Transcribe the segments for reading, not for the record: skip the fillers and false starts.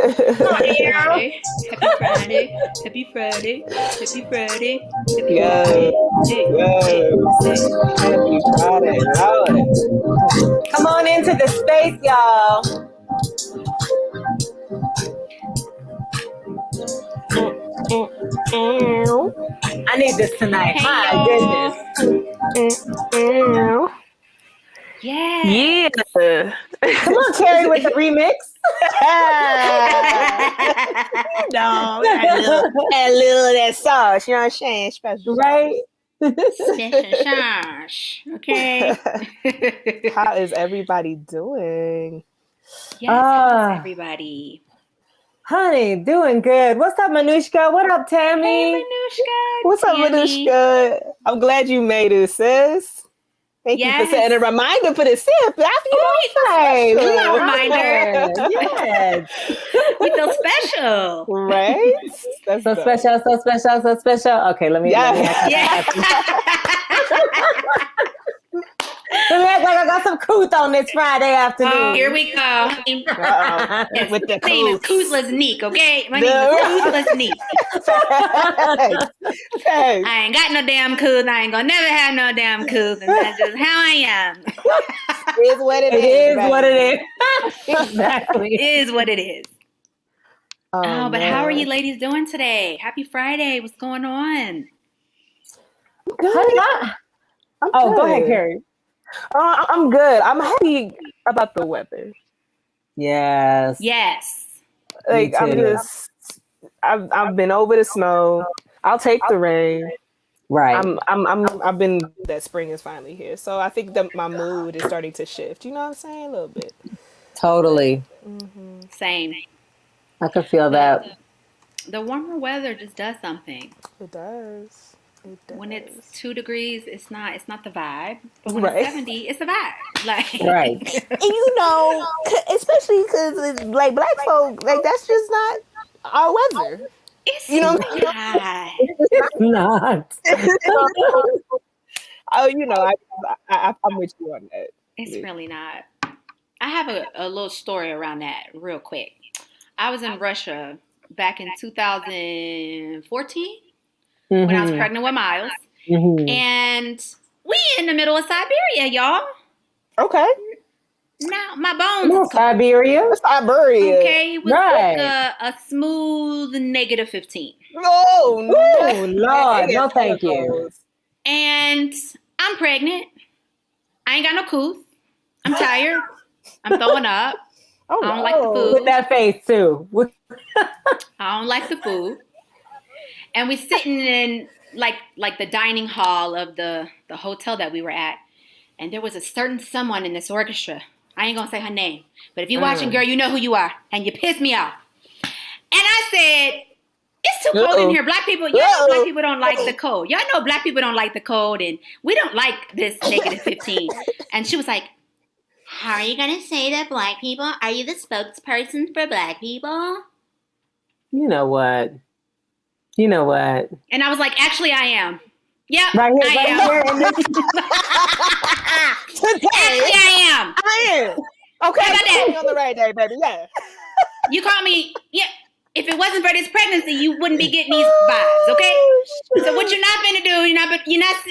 Friday. Happy Friday. Happy Friday. Happy Friday. Happy Yes. Friday. Yes. Happy Friday, Lord. Come on into the space, y'all. I need this tonight. Hey, My y'all. goodness. Yeah. Come on, Carrie, with the remix. No, add a little of that sauce. You know what I'm saying? Special. Right? Special sauce. Okay. How is everybody doing? Yes, how's everybody? Honey, doing good. What's up, Manushka? What up, Tammy? Hey, Manushka. What's up, Tammy. Manushka? I'm glad you made it, sis. Thank you for setting a reminder for the sip. We got a reminder. Yes. We feel special. Right? That's so special. Okay, let me Yeah. Let me act like I got some couth on this Friday afternoon. Oh, here we go. With the my name is Koothless Neek, okay? My name is Koothless Neek. I ain't got no damn couth. I ain't gonna never have no damn couth. And that's just how I am. It is what it is. It is what it is. Exactly. It is what it is. Oh, but how are you ladies doing today? Happy Friday. What's going on? Honey, go ahead, Carrie. I'm good. I'm happy about the weather. Yes. Like I've been over the snow. I'll take the rain. Right. I've been that spring is finally here. So I think that my mood is starting to shift. You know what I'm saying? A little bit. Totally. Mm-hmm. Same. I can feel that. The warmer weather just does something. It does. When it's 2 degrees, it's not the vibe. But when it's 70, it's the vibe. Like right. And you know, especially because like black folk, like that's just not our weather. It's not. It's not. Oh, you know, I'm with you on that. It's really not. I have a little story around that real quick. I was in Russia back in 2014. Mm-hmm. When I was pregnant with Miles. Mm-hmm. And we in the middle of Siberia, y'all. Okay. Now, my bones. Siberia. Okay. It was like a smooth -15. Oh, no. Lord. No, thank you. And I'm pregnant. I ain't got no couth. I'm tired. I'm throwing up. I don't like the food. With that face, too. I don't like the food. And we sitting in like the dining hall of the hotel that we were at. And there was a certain someone in this orchestra. I ain't gonna say her name. But if you're watching, girl, you know who you are. And you pissed me off. And I said, it's too cold in here. Black people, y'all know black people don't like the cold. Y'all know black people don't like the cold. And we don't like this -15. And she was like, how are you gonna say that black people? Are you the spokesperson for black people? You know what? And I was like, actually, I am. Yep, right here, I am. Actually, I am. Okay, how about that? On the right day, baby. Yeah. You call me. Yeah. If it wasn't for this pregnancy, you wouldn't be getting these vibes. Okay. So what you're not gonna do? You're not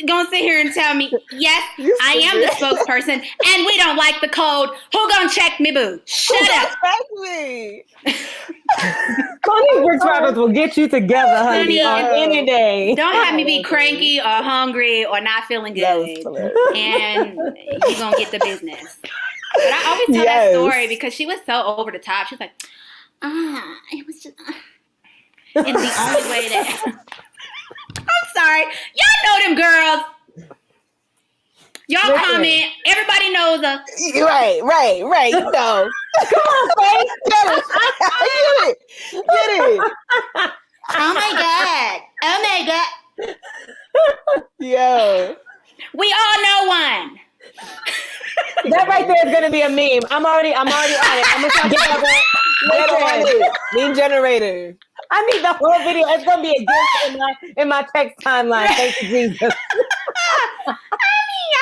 gonna sit here and tell me, yes, I am the spokesperson, and we don't like the code. Who gonna check me, boo? Shut up. Exactly. Connie Brooks Roberts will get you together, honey, on any day. Don't have me be cranky or hungry or not feeling good, and you're gonna get the business. But I always tell that story because she was so over the top. She was like, it was just, it's the only way that. I'm sorry, y'all know them girls. Y'all comment. Everybody knows us. Right. You know. Come on, Faith. Get it. Oh my god. Yo. We all know one. That right there is gonna be a meme. I'm already on it. I'm gonna start it. Meme generator. I need the whole video. It's gonna be a gift in my text timeline. Thank you, Jesus.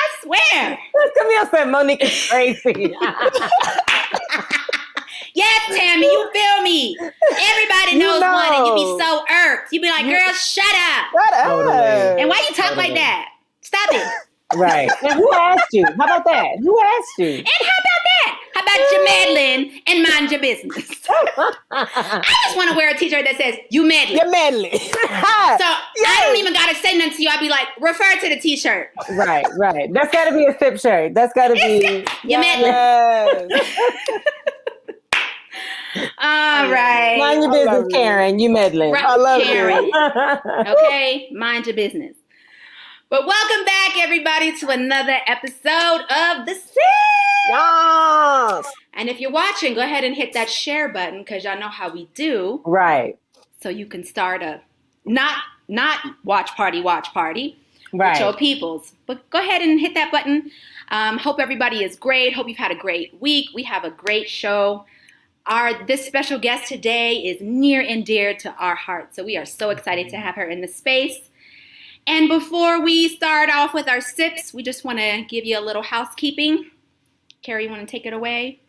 I swear. Come here, say Monique is crazy. Yes, Tammy, you feel me? Everybody knows one, and you be so irked. You be like, girl, shut up. Shut up. Totally. And why you talk like that? Stop it. Right. And who asked you? How about that? Who asked you? And how about that? How about you meddling and mind your business? I just want to wear a t-shirt that says, you meddling. You're meddling. So I don't even got to say nothing to you. I'll be like, refer to the t-shirt. Right. That's got to be a sip shirt. That's got to be. You meddling. Yes. All right. Mind your business, Karen. You meddling. Right, I love Karen. it. Okay, mind your business. But welcome back, everybody, to another episode of The Sip. Yes. And if you're watching, go ahead and hit that share button because y'all know how we do. Right. So you can start a not watch party Right. with your peoples. But go ahead and hit that button. Hope everybody is great. Hope you've had a great week. We have a great show. This special guest today is near and dear to our heart. So we are so excited to have her in the space. And before we start off with our sips, we just want to give you a little housekeeping. Carrie, you want to take it away?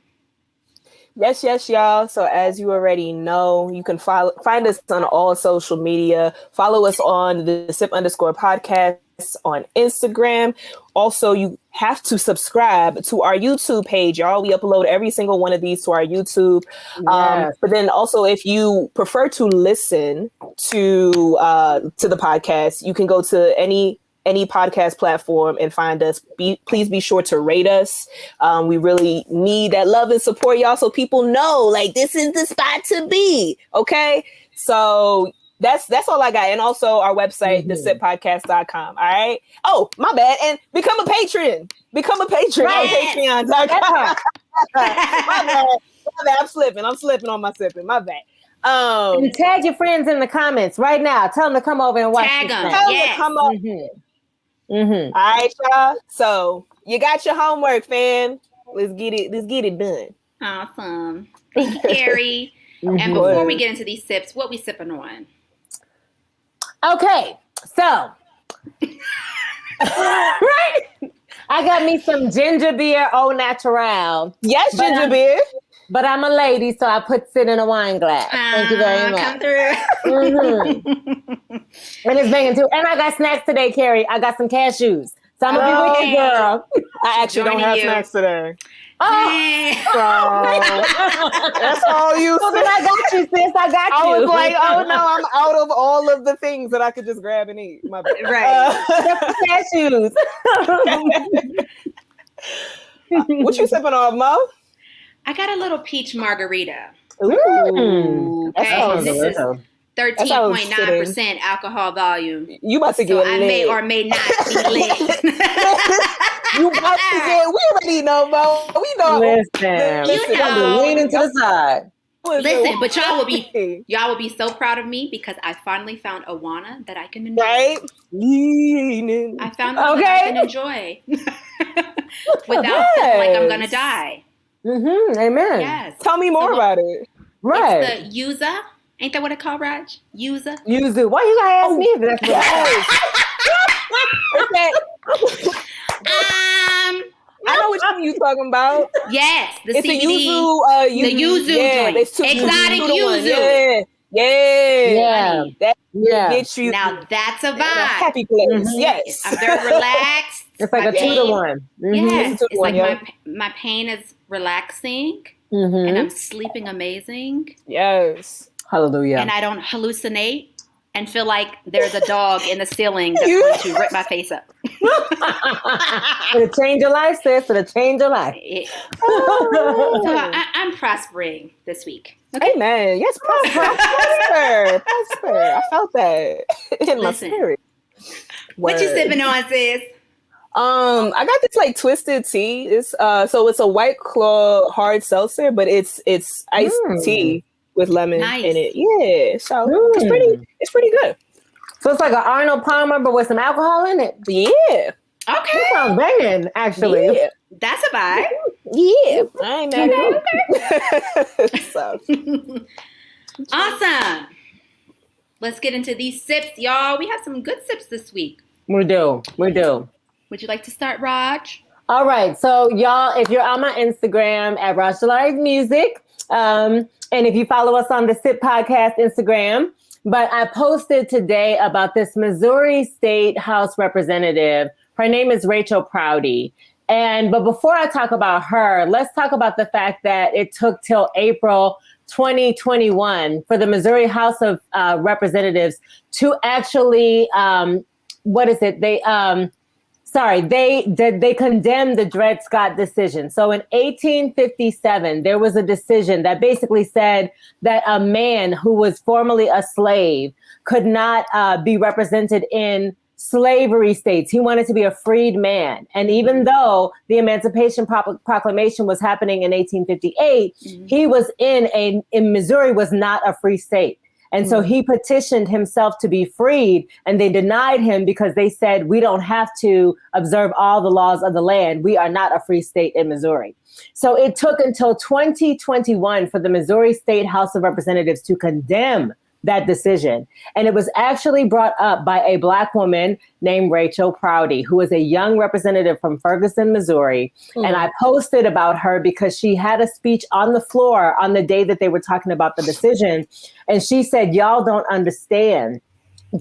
Yes, y'all. So as you already know, you can find us on all social media. Follow us on the Sip_podcast on Instagram. Also, you have to subscribe to our YouTube page, y'all. We upload every single one of these to our YouTube. Yes. But then also, if you prefer to listen to the podcast, you can go to any podcast platform and find us. Please be sure to rate us. We really need that love and support, y'all, so people know like this is the spot to be. Okay, so that's all I got. And also our website, thesippodcast.com. All right. Oh, my bad. And become a patron. Become a patron on Patreon.com. My bad. I'm slipping on my sipping. My bad. And tag your friends in the comments right now. Tell them to come over and watch. Tag them. Tell them Yes. to come over. All right, y'all. So you got your homework, fam. Let's get it done. Awesome. Thank you, Carrie. And before we get into these sips, what we sipping on? Okay, so right, I got me some ginger beer au natural. Yes, ginger beer. But I'm a lady, so I put it in a wine glass. Thank you very much. Come through. And it's banging too. And I got snacks today, Carrie. I got some cashews. So I'm gonna be with you, girl. I actually don't have snacks today. Hey. That's all you So then I got you, sis. I got you. I was like, oh no, I'm out of all of the things that I could just grab and eat. My bad. Right. Cashews. What you sipping on, Mo? I got a little peach margarita. Ooh. That Okay, sounds this is delicious. 13.9% alcohol volume. You about to So get I lit. may or may not be lit. You about to get. We already know, Mo. We know. Listen, You know. I'm leaning to the side. Listen, but y'all will be so proud of me because I finally found a Wana that I can enjoy. right. Leaning. I found one that I can enjoy without feeling like I'm gonna die. Amen. Yes. Tell me more about it. Right. It's the Yuza. Ain't that what it called, Raj? Yuza. Yuzu. Why you gotta ask me if that's what I know which one you talking about. Yes, the It's CBD. a yuzu. The yuzu joint. There's two Exotic yuzu. Yeah. That gets you. Now that's a vibe. Happy place. Yes. I'm very relaxed. It's like My a 2-to-1. Yes, It's a it's 2-to-1, like my pain is relaxing and I'm sleeping amazing. Yes. Hallelujah. And I don't hallucinate and feel like there's a dog in the ceiling that's going to rip my face up. It'll change your life, sis. It'll change your life. So I'm prospering this week. Okay? Amen. Yes, prosper. I felt that in my spirit. What you sipping on, sis? I got this like twisted tea. It's so it's a White Claw hard seltzer, but it's iced tea with lemon in it. Yeah, so it's pretty good. So it's like an Arnold Palmer, but with some alcohol in it. Yeah. Okay. That sounds banging, actually. Yeah. That's a vibe. Yeah. I ain't mad. So. Awesome. Let's get into these sips, y'all. We have some good sips this week. We do. Would you like to start, Raj? All right. So, y'all, if you're on my Instagram at Raj Music, And if you follow us on the SIP Podcast Instagram, but I posted today about this Missouri State House representative. Her name is Rachel Prouty. But before I talk about her, let's talk about the fact that it took till April 2021 for the Missouri House of Representatives to actually, they condemned the Dred Scott decision. So in 1857, there was a decision that basically said that a man who was formerly a slave could not be represented in slavery states. He wanted to be a freed man. And even though the Emancipation Proclamation was happening in 1858, he was in Missouri was not a free state. And so he petitioned himself to be freed, and they denied him because they said, we don't have to observe all the laws of the land. We are not a free state in Missouri. So it took until 2021 for the Missouri State House of Representatives to condemn that decision. And it was actually brought up by a Black woman named Rachel Prouty, who is a young representative from Ferguson, Missouri. And I posted about her because she had a speech on the floor on the day that they were talking about the decision. And she said, y'all don't understand.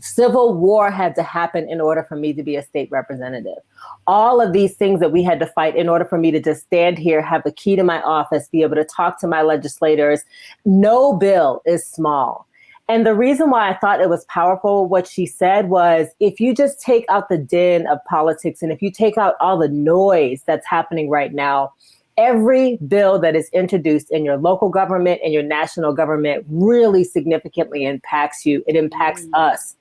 Civil war had to happen in order for me to be a state representative. All of these things that we had to fight in order for me to just stand here, have the key to my office, be able to talk to my legislators. No bill is small. And the reason why I thought it was powerful, what she said was, if you just take out the din of politics and if you take out all the noise that's happening right now, every bill that is introduced in your local government and your national government really significantly impacts you. It impacts us.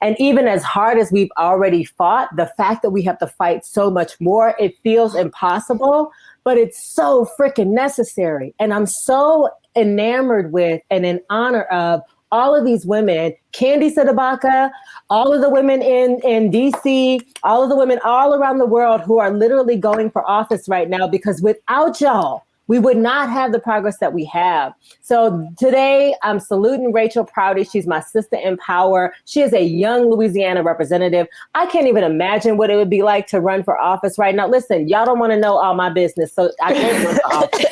And even as hard as we've already fought, the fact that we have to fight so much more, it feels impossible, but it's so freaking necessary. And I'm so enamored with and in honor of all of these women, Candy Sadabaka, all of the women in DC, all of the women all around the world who are literally going for office right now, because without y'all, we would not have the progress that we have. So today I'm saluting Rachel Prouty. She's my sister in power. She is a young Louisiana representative. I can't even imagine what it would be like to run for office right now. Listen, y'all don't want to know all my business, so I can't run for office.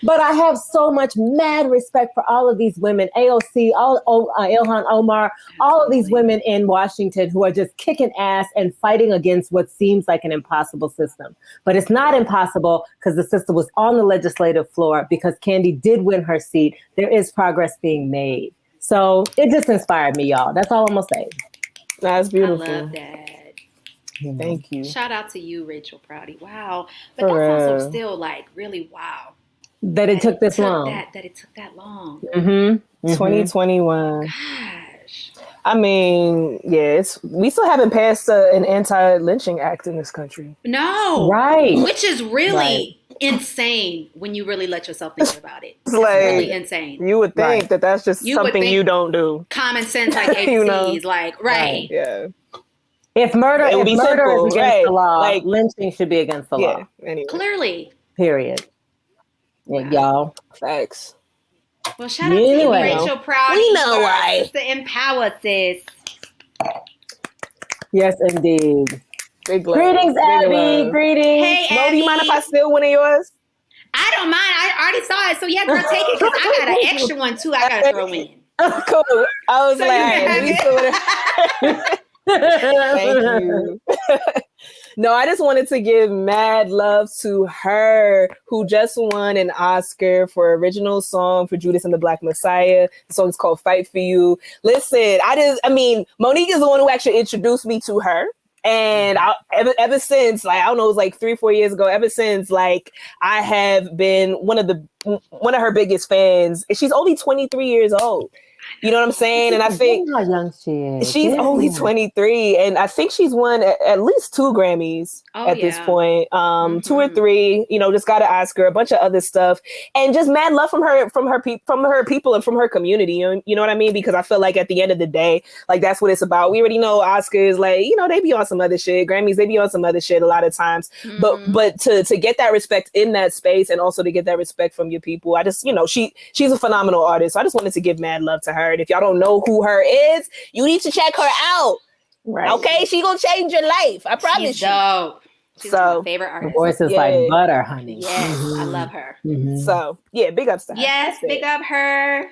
But I have so much mad respect for all of these women, AOC, Ilhan Omar, all of these women in Washington who are just kicking ass and fighting against what seems like an impossible system. But it's not impossible because the system was on the legislative floor, because Candy did win her seat. There is progress being made. So it just inspired me, y'all. That's all I'm going to say. That's beautiful. I love that. Thank you. Shout out to you, Rachel Prouty. Wow. But that's also still like really wow. That it took this long. That it took that long. 2021. Gosh. I mean, yes, we still haven't passed an anti-lynching act in this country. No. Right. Which is really insane when you really let yourself think about it. It's like, really insane. You would think that that's just something you don't do. Common sense, like ABCs, like, right. Yeah. If murder is against the law, like, lynching should be against the law. Anyway. Clearly. Period. Wow. Y'all. Facts. Well, shout out to you, Rachel Prouty. We know why. Sister Empower, sis. Yes, indeed. Big love. Greetings, Abby. Love. Greetings. Hey, Mo, Abby. do you mind if I steal one of yours? I don't mind. I already saw it. So, yeah, girl, take it, because I got an extra one, too, I got to throw in. Cool. I was So Thank you. No, I just wanted to give mad love to her, who just won an Oscar for original song for Judas and the Black Messiah. The song is called Fight For You. Listen, Monique is the one who actually introduced me to her. And ever since, like, I don't know, it was like 3-4 years ago, ever since, like, I have been one of her biggest fans. She's only 23 years old. You know what I'm saying? And I think how young she is. She's only 23, and I think she's won at least 2 Grammys at this point. 2 or 3. You know, just got an Oscar, a bunch of other stuff, and just mad love from her people and from her community. You know what I mean? Because I feel like at the end of the day, like, that's what it's about. We already know Oscars, like, you know, they be on some other shit. Grammys, they be on some other shit a lot of times. But to get that respect in that space, and also to get that respect from your people, I just, you know, she's a phenomenal artist. So I just wanted to give mad love to her. And if y'all don't know who her is, you need to check her out. Right. Okay? She gonna change your life. I promise you. Dope. She's one of my favorite Her artists. voice is like butter, honey. Yes, I love her. So yeah, big ups to her. Yes, big up her.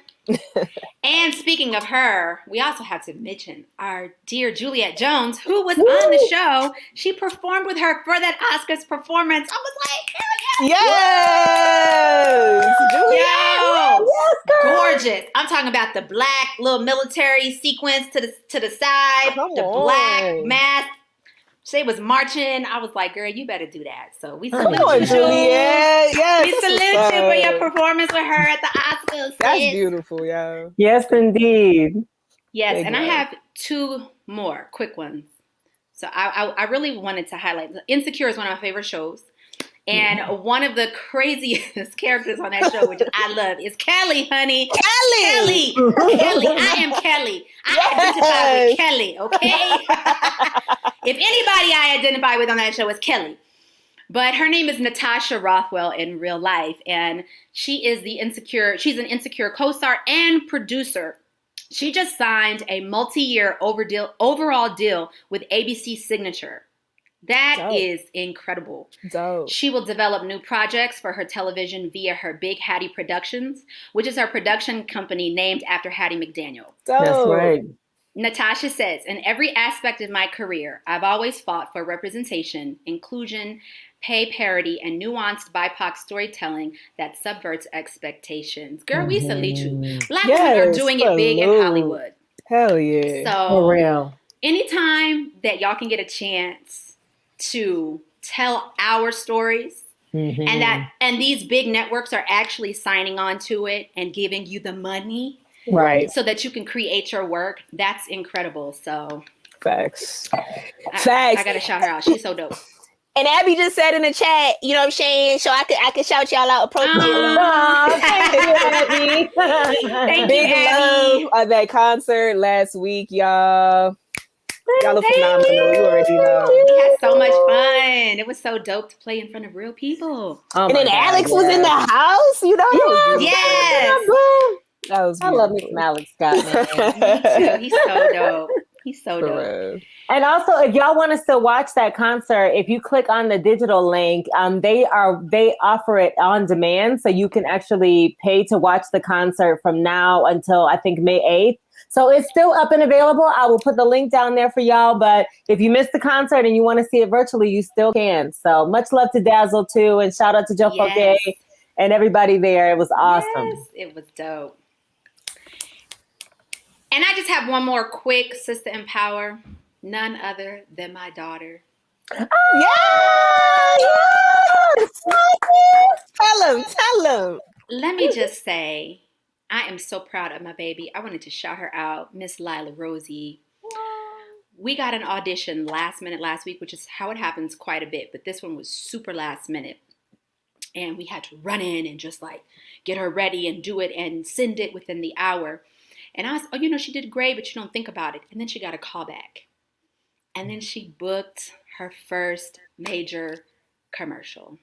And speaking of her, we also have to mention our dear Juliette Jones, who was on the show. She performed with her for that Oscars performance. I was like, yes, Juliette, gorgeous. I'm talking about the black little military sequence to the side, black mask. She was marching. I was like, girl, you better do that. So we salute you, Juliette. Yes, we salute you for your performance with her at the Oscars. That's beautiful, yo. Yes, indeed. Yes, and I have two more quick ones. So I really wanted to highlight. Insecure is one of my favorite shows. And one of the craziest characters on that show, which I love, is Kelly, honey. Kelly. I am Kelly. I identify with Kelly, okay? If anybody I identify with on that show is Kelly. But her name is Natasha Rothwell in real life. And she is she's an Insecure co-star and producer. She just signed a multi-year overall deal with ABC Signature. That is incredible. Dope. She will develop new projects for her television via her Big Hattie Productions, which is her production company named after Hattie McDaniel. Dope. That's right. Natasha says, in every aspect of my career, I've always fought for representation, inclusion, pay parity, and nuanced BIPOC storytelling that subverts expectations. Girl, we salute you. Black women are doing it big in Hollywood. Hell yeah. So, for real. Anytime that y'all can get a chance to tell our stories, and these big networks are actually signing on to it and giving you the money, right, so that you can create your work, that's incredible. So facts. I gotta shout her out. She's so dope. And Abby just said in the chat, you know what I'm saying? So I could shout y'all out appropriately. Thank you, Abby. Big love at that concert last week, y'all. Y'all are phenomenal. You already know. We had so much fun. It was so dope to play in front of real people. Oh, and then Alex was in the house, you know? Yes. That was I love me some Alex Scott, man. Me too. He's so dope. He's so dope. And also, if y'all want to still watch that concert, if you click on the digital link, they offer it on demand, so you can actually pay to watch the concert from now until I think May 8th. So it's still up and available. I will put the link down there for y'all. But if you missed the concert and you want to see it virtually, you still can. So much love to Dazzle too, and shout out to Joe Foke and everybody there. It was awesome. Yes, it was dope. And I just have one more quick Sister Empower. None other than my daughter. Yes! Tell him. Let me just say, I am so proud of my baby. I wanted to shout her out, Miss Lila Rosie. We got an audition last minute last week, which is how it happens quite a bit. But this one was super last minute. And we had to run in and just like get her ready and do it and send it within the hour. And I was, she did great, but you don't think about it. And then she got a call back. And then she booked her first major commercial.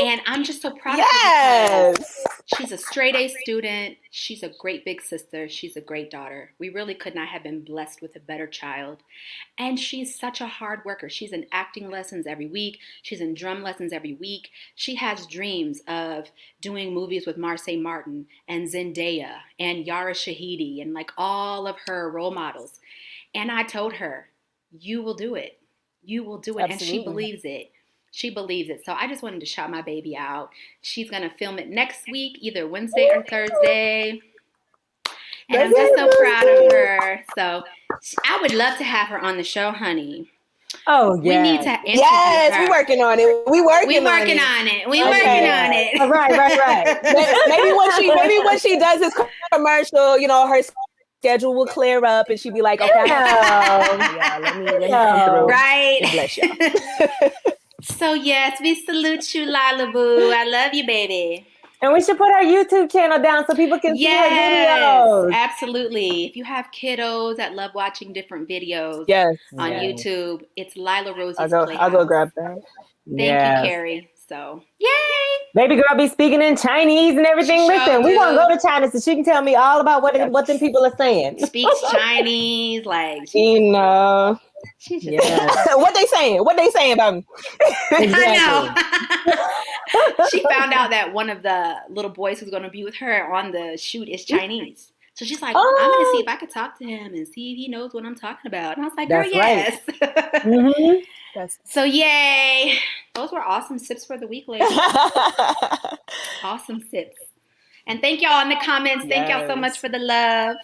And I'm just so proud of her because she's a straight A student. She's a great big sister. She's a great daughter. We really could not have been blessed with a better child. And she's such a hard worker. She's in acting lessons every week. She's in drum lessons every week. She has dreams of doing movies with Marsai Martin and Zendaya and Yara Shahidi and like all of her role models. And I told her, you will do it. You will do it. Absolutely. And she believes it. She believes it. So I just wanted to shout my baby out. She's going to film it next week, either Wednesday or Thursday. And I'm just so proud of her. So I would love to have her on the show, honey. Oh, yeah. We need to interview her. We're working on it. We working on it. Right. maybe when she does this commercial, her schedule will clear up and she'll be like, okay, let me come through. Right. Bless y'all. So yes, we salute you, Lila Boo. I love you, baby. And we should put our YouTube channel down so people can see our videos. Absolutely. If you have kiddos that love watching different videos on YouTube, it's Lila Rosie's Playhouse. I'll go grab that. Thank you, Carrie. So, yay! Baby girl be speaking in Chinese and everything. Listen, we want to go to China so she can tell me all about what them people are saying. Speaks Chinese, like. She's just What they saying? What they saying about me? I know. She found out that one of the little boys who's going to be with her on the shoot is Chinese. So she's like, I'm going to see if I could talk to him and see if he knows what I'm talking about. And I was like, girl, yes. Right. So yay. Those were awesome sips for the week, ladies. Awesome sips. And thank y'all in the comments. Thank y'all so much for the love.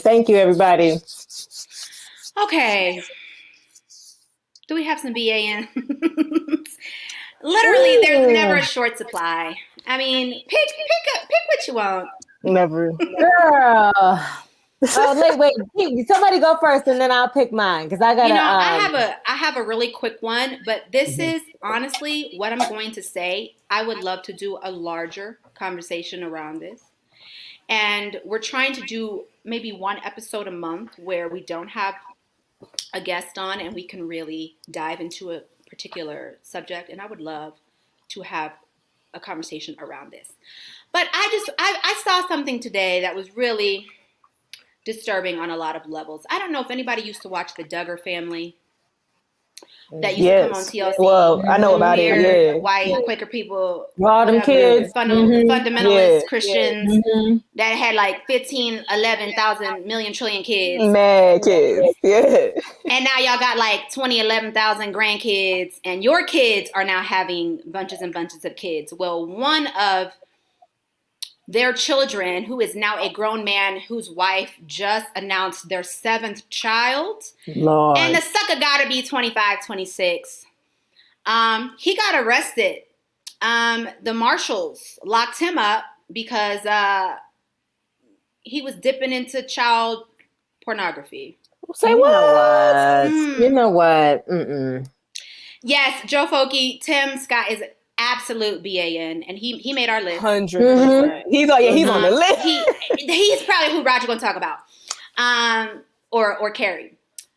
Thank you, everybody. Okay. Do we have some BAN? Literally, there's never a short supply. I mean, pick what you want. Never. Girl. Oh, wait. Somebody go first, and then I'll pick mine because I gotta. I have a really quick one, but this is honestly what I'm going to say. I would love to do a larger conversation around this, and we're trying to do maybe one episode a month where we don't have a guest on, and we can really dive into a particular subject. And I would love to have a conversation around this. But I saw something today that was really disturbing on a lot of levels. I don't know if anybody used to watch the Duggar Family that used to come on TLC. Well, I know about it. Yeah. White Quaker people, all them kids, fundamentalist Christians that had like 15, 11,000 million trillion kids. Mad kids. Yeah. And now y'all got like 20, 11,000 grandkids, and your kids are now having bunches and bunches of kids. Well, one of their children, who is now a grown man whose wife just announced their 7th child. Lord. And the sucker got to be 25, 26. He got arrested. The marshals locked him up because he was dipping into child pornography. Say what? You know what? Yes, Joe Folky, Tim Scott is absolute BAN, and he made our list. 100%. He's like, he's on the list. He's probably who Roger gonna talk about, or Carrie.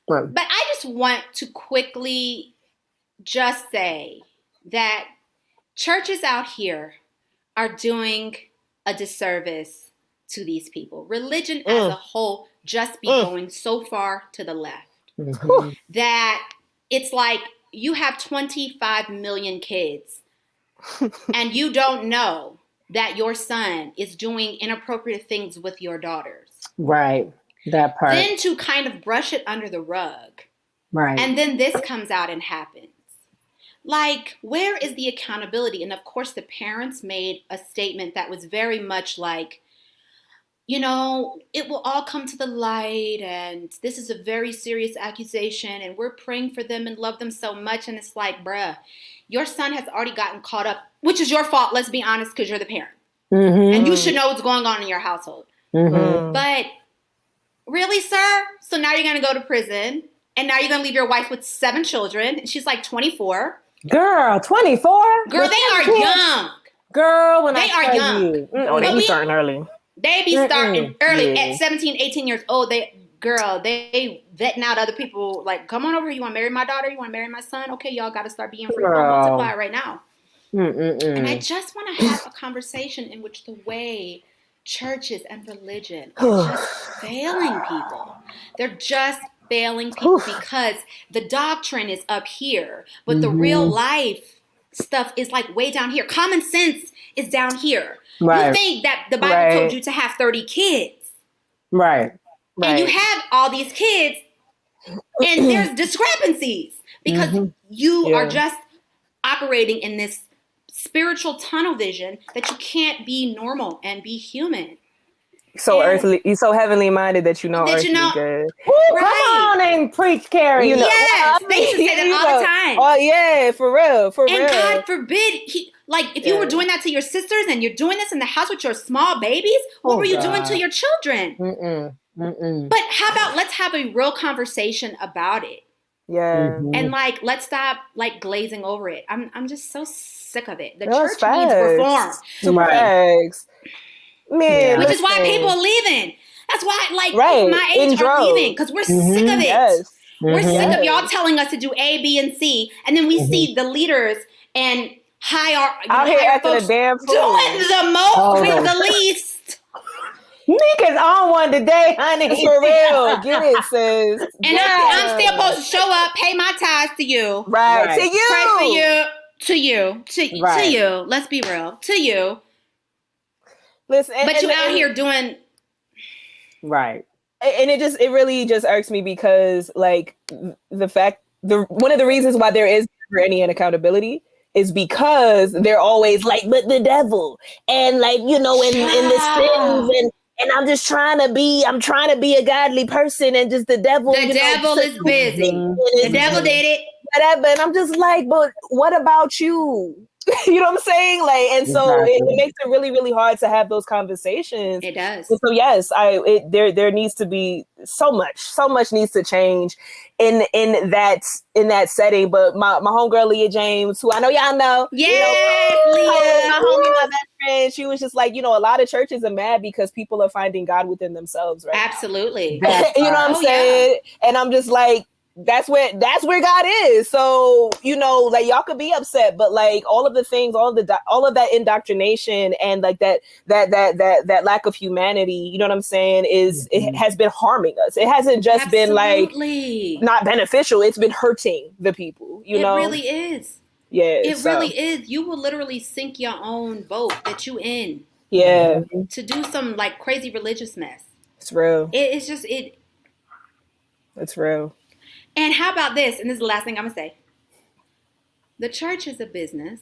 Right. But I just want to quickly just say that churches out here are doing a disservice to these people. Religion as a whole just be going so far to the left that it's like you have 25 million kids. And you don't know that your son is doing inappropriate things with your daughters. Right. That part. Then to kind of brush it under the rug. Right. And then this comes out and happens. Like, where is the accountability? And of course, the parents made a statement that was very much like, you know, it will all come to the light, and this is a very serious accusation, and we're praying for them and love them so much. And it's like, bruh, your son has already gotten caught up, which is your fault, let's be honest, because you're the parent. And you should know what's going on in your household. But really, sir? So now you're going to go to prison, and now you're going to leave your wife with 7 children, and she's like 24. Girl, 24? Girl, they are young. Girl, when they are young. Oh, they be starting early. They be starting early at 17, 18 years old. They vetting out other people. Like, come on over here. You want to marry my daughter? You want to marry my son? Okay, y'all got to start being free from multiply right now. And I just want to have a conversation in which the way churches and religion are just failing people. They're just failing people because the doctrine is up here, but the real life stuff is like way down here. Common sense is down here. Right. You think that the Bible told you to have 30 kids. Right. And you have all these kids and there's discrepancies because you are just operating in this spiritual tunnel vision that you can't be normal and be human. So earthly, you're so heavenly minded that you know earthly good. Come on and preach, Carrie. You know, yes, they used to say that all the time. Oh yeah, for real, and God forbid, if you were doing that to your sisters and you're doing this in the house with your small babies, what were you doing to your children? But how about let's have a real conversation about it? Yeah. And let's stop glazing over it. I'm just so sick of it. The church needs reform. Facts. Man, which is why people are leaving. That's why my age are leaving because we're sick of it. Yes. We're sick of y'all telling us to do A, B, and C, and then we see the leaders and higher folks the damn doing the most with the least. Nika's on one today, honey. For real. Get it, sis. And I'm still supposed to show up, pay my tithes to you. Right. To you. Pray for you. To you. Let's be real. To you. Listen, but you out here doing. Right. And it really just irks me because like one of the reasons why there is never any accountability is because they're always like, but the devil and like, in the sins and I'm just trying to be a godly person and just the devil. The devil is busy. The devil did it. Whatever. And I'm just like, but what about you? You know what I'm saying? Like, and so it makes it really, really hard to have those conversations. It does. And so yes, there needs to be so much needs to change in that setting. But my homegirl Leah James, who I know y'all know, Leah, my homie, my best friend, she was just like, a lot of churches are mad because people are finding God within themselves, right? Absolutely. You know what I'm saying? Yeah. And I'm just like, that's where God is. So, like y'all could be upset, but like all of the things, all of that indoctrination and like that lack of humanity, you know what I'm saying, it has been harming us. It hasn't just been like not beneficial. It's been hurting the people, It really is. Yeah. It really is. You will literally sink your own boat that you in. Yeah. To do some like crazy religious mess. It's real. It's real. And how about this? And this is the last thing I'm going to say. The church is a business.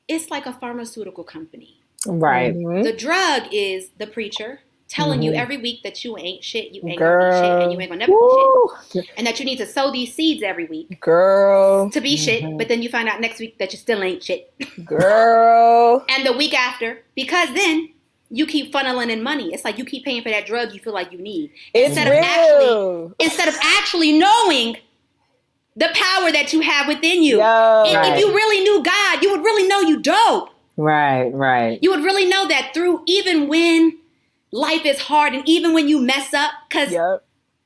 It's like a pharmaceutical company. Right. Mm-hmm. The drug is the preacher telling you every week that you ain't shit, you ain't gonna be shit, and you ain't gonna never be shit. And that you need to sow these seeds every week. Girl. To be shit, but then you find out next week that you still ain't shit. Girl. And the week after, because then you keep funneling in money. It's like you keep paying for that drug you feel like you need. Instead of actually knowing the power that you have within you. If you really knew God, you would really know you dope. Right. You would really know that through even when life is hard and even when you mess up, because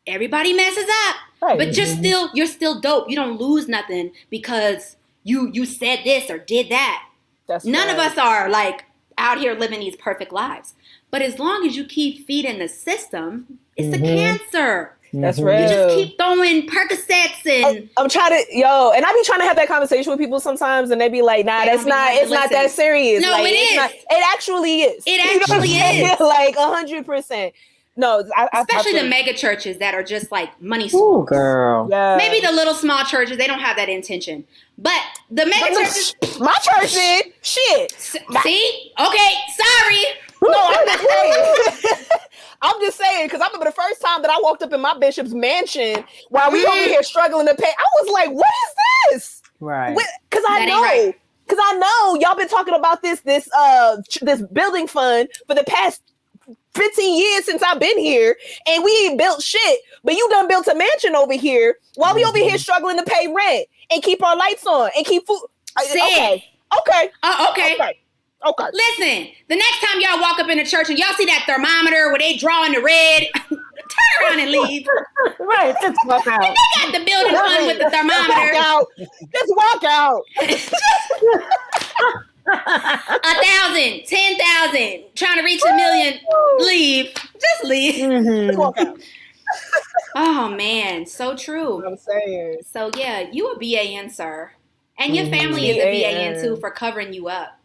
everybody messes up. Right. But you're still dope. You don't lose nothing because you said this or did that. None of us are like out here living these perfect lives. But as long as you keep feeding the system, it's a cancer. That's real. You just keep throwing Percocets and I'm trying to, and I be trying to have that conversation with people sometimes and they be like, nah, it's not that serious. No, like, it is. It actually is. It actually is. Like 100%. No, especially the mega churches that are just like money schools. Ooh, girl. Yeah. Maybe the little small churches, they don't have that intention. But the mega churches. My church did. Shit. See? Okay, sorry. No, I'm just saying. I'm just saying, because I remember the first time that I walked up in my bishop's mansion while we over here struggling to pay, I was like, what is this? Right. Because I know y'all been talking about this building fund for the past 15 years since I've been here, and we ain't built shit. But you done built a mansion over here while we over here struggling to pay rent and keep our lights on and keep food. Okay. Listen, the next time y'all walk up in the church and y'all see that thermometer where they drawing the red, turn around and leave. Right, just walk out. And they got the building fund with the thermometer. Just walk out. 1,000, 10,000, trying to reach 1 million. Leave. Just leave. Just walk out. Oh man, so true. I'm saying. So yeah, you a BAN, sir. And your family is a BAN too for covering you up.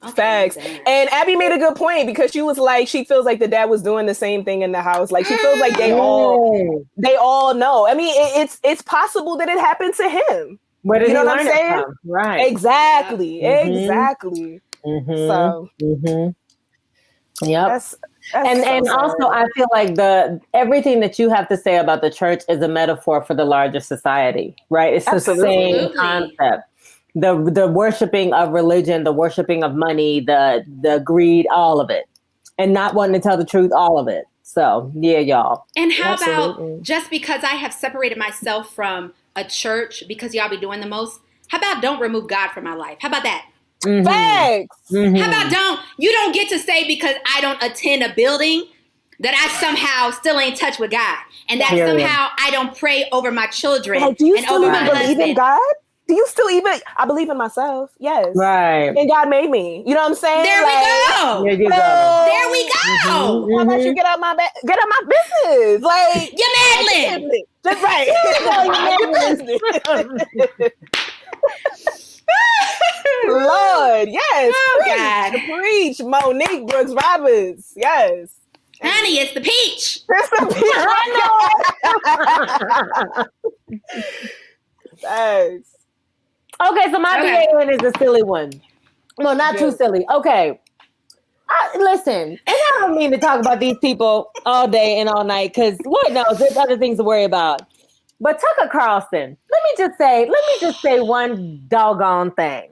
Okay, facts. And Abby made a good point because she was like, she feels like the dad was doing the same thing in the house. Like she feels like they all know. I mean, it's possible that it happened to him. Where did you know he what I'm learn saying? it from? Right. Exactly. Exactly. So yep. That's and also I feel like everything that you have to say about the church is a metaphor for the larger society, right? It's the same concept. The worshiping of religion, the worshiping of money, the greed, all of it. And not wanting to tell the truth, all of it. So yeah, y'all. And how about just because I have separated myself from a church because y'all be doing the most, how about don't remove God from my life? How about that? Facts. How about you don't get to say because I don't attend a building that I somehow still ain't in touch with God. And that somehow I don't pray over my children do you and still over even my believe husband. in God? Do you still even? I believe in myself. Yes. Right. And God made me. You know what I'm saying? There we go. There you go. There we go. How about you get out my business? Like You're meddling. Just right. Lord, yes. Oh, God. Preach. Monique Brooks Roberts. Yes. Honey, it's the peach. It's the peach. Thanks. Okay, so my BAN is a silly one. Well, not too silly. Okay. Listen, and I don't mean to talk about these people all day and all night because Lord knows there's other things to worry about. But Tucker Carlson, let me just say one doggone thing.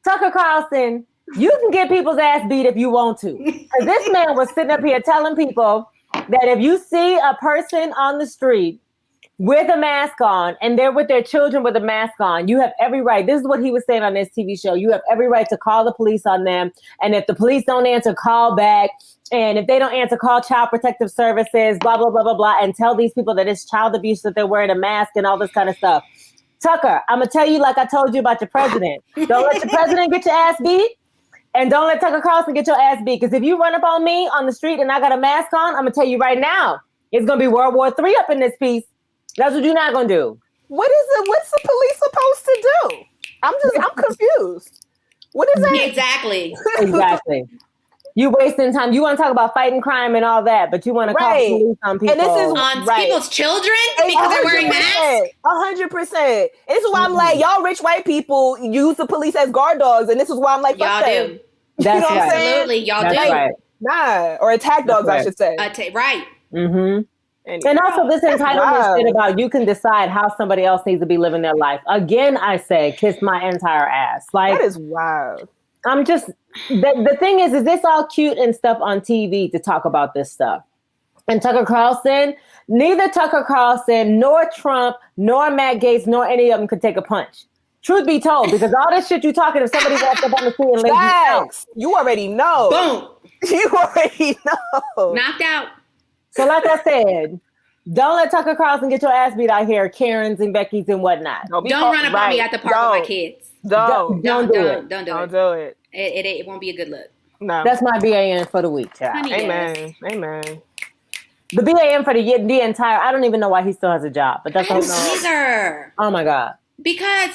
Tucker Carlson, you can get people's ass beat if you want to. Because this man was sitting up here telling people that if you see a person on the street with a mask on and they're with their children with a mask on, you have every right. This is what he was saying on this TV show. You have every right to call the police on them. And if the police don't answer, call back. And if they don't answer, call Child Protective Services, blah, blah, blah, blah, blah. And tell these people that it's child abuse, that they're wearing a mask and all this kind of stuff. Tucker, I'm going to tell you like I told you about your president. Don't let your president get your ass beat. And don't let Tucker Carlson get your ass beat. Because if you run up on me on the street and I got a mask on, I'm going to tell you right now, it's going to be World War III up in this piece. That's what you're not going to do. What is it? What's the police supposed to do? I'm confused. What is that? Exactly. You wasting time. You want to talk about fighting crime and all that, but you want to call the police on people. And this is on people's children because they're wearing masks? 100%. And this is why I'm like, y'all rich white people use the police as guard dogs. And this is why I'm like, fuck y'all them. do. That's you know what I'm saying? Absolutely. Y'all That's do. right. Nah. Or attack dogs, I should say. Right. Mm-hmm. And also this entitlement shit about you can decide how somebody else needs to be living their life. Again, I say, kiss my entire ass. Like, that is wild. I'm just, the thing is this all cute and stuff on TV to talk about this stuff? And Tucker Carlson, neither Tucker Carlson, nor Trump, nor Matt Gaetz, nor any of them could take a punch. Truth be told, because all this shit you talking, if somebody walks up on the scene and lays you out. You already know. Boom. You already know. Knocked out. So like I said, don't let Tucker Carlson get your ass beat out here, Karens and Becky's and whatnot. Don't run up on me at the park with my kids. Don't do it. Don't do it. It won't be a good look. No. That's my BAN for the week, child. Honey, Amen. yes. Amen. The BAN for the entire, I don't even know why he still has a job, but that's all neither. Oh my God. Because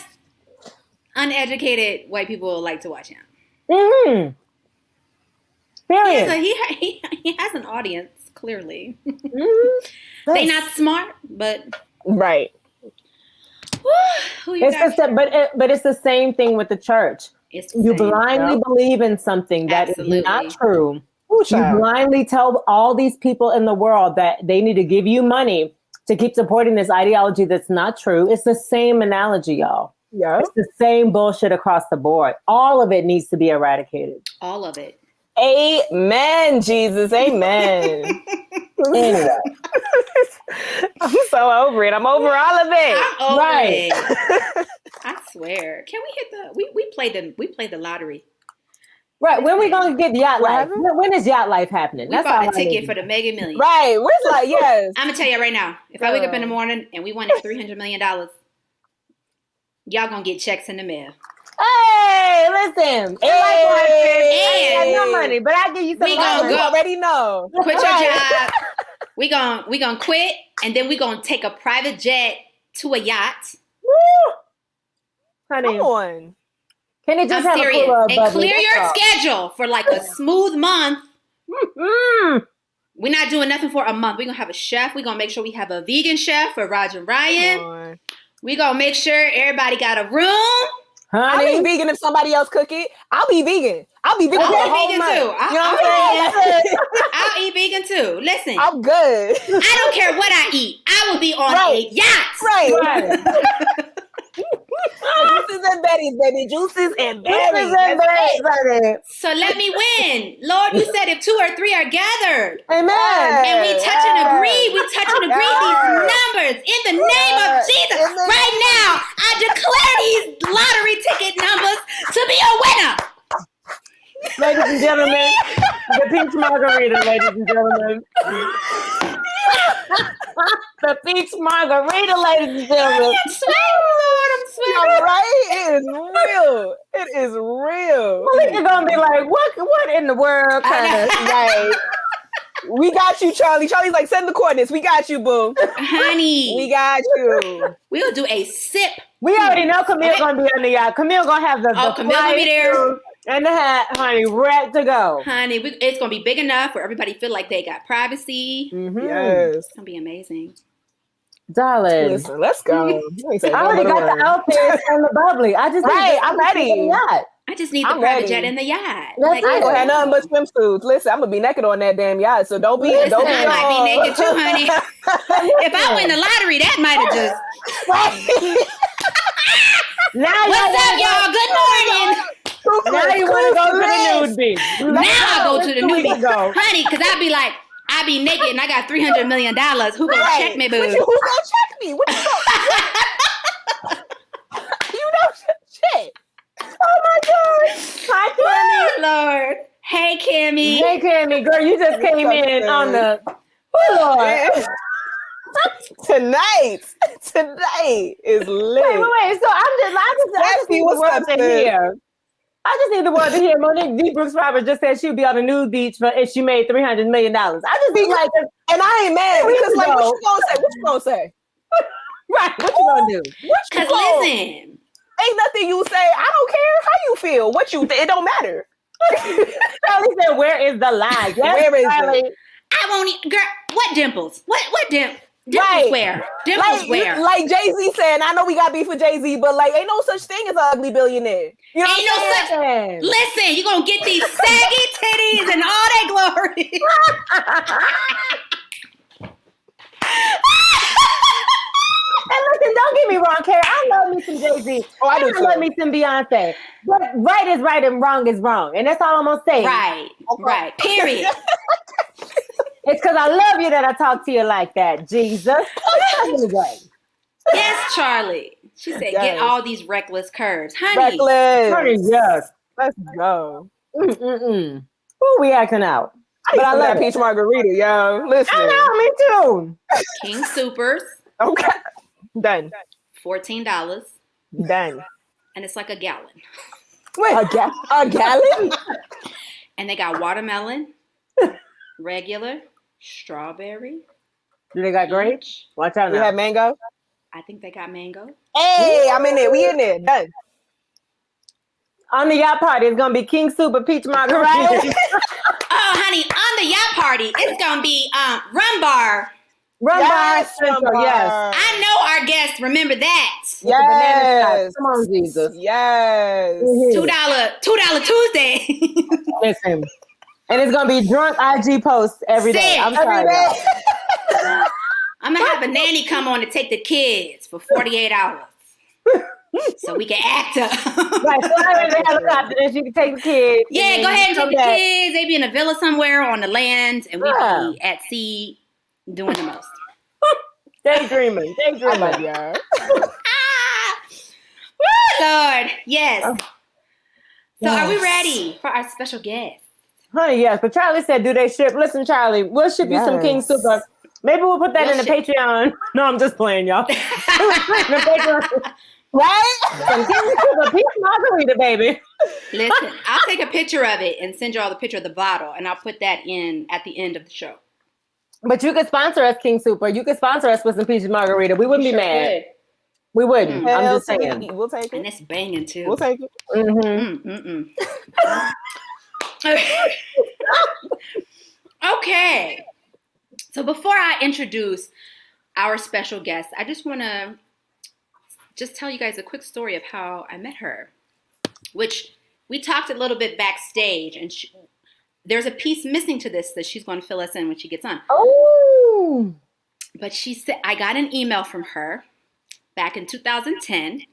uneducated white people like to watch him. Mm-hmm. Period. He has an audience, clearly. Mm-hmm. They not smart, but right. Who you got? But it's the same thing with the church. You blindly believe in something that is not true. You blindly tell all these people in the world that they need to give you money to keep supporting this ideology that's not true. It's the same analogy, y'all. Yeah. It's the same bullshit across the board. All of it needs to be eradicated. All of it. Amen, Jesus. Amen. Anyway. I'm so over it. I'm over all of it. I'm over Right. it. I swear. Can we hit we play the lottery? Right. When we gonna get Yacht Life? When is Yacht Life happening? We bought a ticket for the Mega Millions. Right. Where's like, yes. I'm gonna tell you right now. If I wake up in the morning and we won $300 million, y'all gonna get checks in the mail. Hey, listen. I And got no money, but I give you some we gonna money. go. You already know. Quit your job. We gonna quit, and then we gonna take a private jet to a yacht. Woo! Honey, Come on. can it just I'm have serious. a cooler And clear your schedule for like a smooth month. Mm. We're not doing nothing for a month. We're gonna have a chef. We're gonna make sure we have a vegan chef for Roger and Ryan. We're gonna make sure everybody got a room. Honey, I'll be vegan if somebody else cook it. I'll be vegan. I'll be vegan. I'll be vegan too. I'll eat vegan too. Listen, I'm good. I don't care what I eat. I will be on a yacht. Right. Juices and berries, baby. Juices and berries. honey. So let me win. Lord, you said if 2 or 3 are gathered. Amen. And we touch and agree. We touch and agree these numbers in the name of Jesus. Right now, I declare these lottery ticket numbers to be a winner. Ladies and gentlemen, the peach margarita, ladies and gentlemen. The peach margarita, ladies and gentlemen. I'm sweating, Lord. I'm sweating. Right? It is real. It is real. Maleka gonna be like, what in the world kind of Right. We got you, Charlie. Charlie's like, send the coordinates. We got you, boo. Honey. We got you. We'll do a sip. We already know Camille gonna be on the yacht. Camille gonna have the Camille gonna be there. And the hat, honey, ready to go. Honey, it's gonna be big enough where everybody feel like they got privacy. Mm-hmm. Yes. It's gonna be amazing. Darling. Listen, let's go. I already got the outfits and the bubbly. I just I'm ready. I just need the private jet in the yacht. Like, I ain't gonna have nothing but swimsuits. Listen, I'm gonna be naked on that damn yacht, so don't be. Listen, I might be naked too, honey. If I win the lottery, that might have just. Now what's up, y'all? Good morning. Now you want to go to the nude beach. Now I go to the nude beach, honey, because I be naked and I got $300 million. Who gonna check me, boo? Who gonna check me? What you know shit. Oh my God. Hi, Kimmy. Oh, Lord. Hey, Kimmy. Hey, Kimmy. Girl, you just came in on the... Oh, Lord. Tonight is lit. Wait. So I just need the world to hear. I just need the world to hear. Monique D. Brooks Roberts just said she'd be on a nude beach if she made $300 million. I just be like, and I ain't mad because like, what you gonna say? Right, what you gonna do? Because listen, ain't nothing you say. I don't care how you feel. What you it don't matter. Charlie said, "Where is the lie? Yes, where is Charlie. it? I won't. Girl, what dimples? What dimples? Right. Where? Dimples where? Like Jay-Z saying, I know we got beef with Jay-Z, but like, ain't no such thing as an ugly billionaire. You know ain't no such. Listen, you gonna get these saggy titties and all that glory. And listen, don't get me wrong, Carrie. I love me some Jay-Z. Oh, I do too. Love me some Beyonce. But right is right and wrong is wrong. And that's all I'm gonna say. Right. Okay. Right. Period. It's because I love you that I talk to you like that, Jesus. Anyway. Yes, Charlie. She said, get all these reckless curves. Honey. Reckless. Honey, yes. Let's go. Who we acting out? But I love peach margarita, yo. Listen. I know, me too. King Supers. Okay. Done. $14. Done. And it's like a gallon. Wait, a gallon? And they got watermelon, regular, strawberry. Do they got grapes? Watch out now. You have mango? I think they got mango. Hey, I'm in there. We in there. Done. On the yacht party, it's gonna be King Super Peach Margarita. Oh, honey, on the yacht party, it's gonna be Rum Bar. Rum Bar Central, yes. I know our guests remember that. Yes. Come on, Jesus. Yes. $2 Tuesday. Listen. And it's gonna be drunk IG posts every day. I'm sorry. I'm gonna have a nanny come on to take the kids for 48 hours. So we can act up. Right, fly in the helicopter and she can take the kids. Yeah, go ahead and take the kids. They be in a villa somewhere on the land, and we be at sea doing the most. Daydreaming. I love y'all. Woo, Lord. Yes. So are we ready for our special guest? Honey, yes. But Charlie said, do they ship? Listen, Charlie, we'll ship you some King Super. Maybe we'll put that in the Patreon. No, I'm just playing, y'all. Right? Some King Super Peach Margarita, baby. Listen, I'll take a picture of it and send you all the picture of the bottle, and I'll put that in at the end of the show. But you could sponsor us, King Super. You could sponsor us with some peach margarita. We wouldn't be mad. Could. We wouldn't. I'm just saying. We'll take it. And it's banging, too. We'll take it. Okay. So before I introduce our special guest, I just want to tell you guys a quick story of how I met her, which we talked a little bit backstage, and there's a piece missing to this that she's going to fill us in when she gets on. Oh. But she said, I got an email from her back in 2010.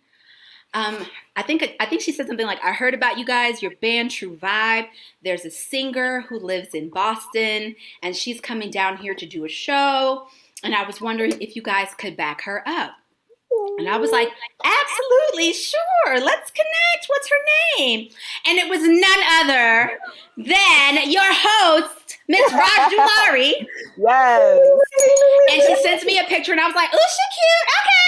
I think she said something like, I heard about you guys, your band True Vibe. There's a singer who lives in Boston, and she's coming down here to do a show. And I was wondering if you guys could back her up. And I was like, absolutely, sure, let's connect. What's her name? And it was none other than your host, Miss Rajulari. Yes. And she sends me a picture, and I was like, oh, she cute. Okay.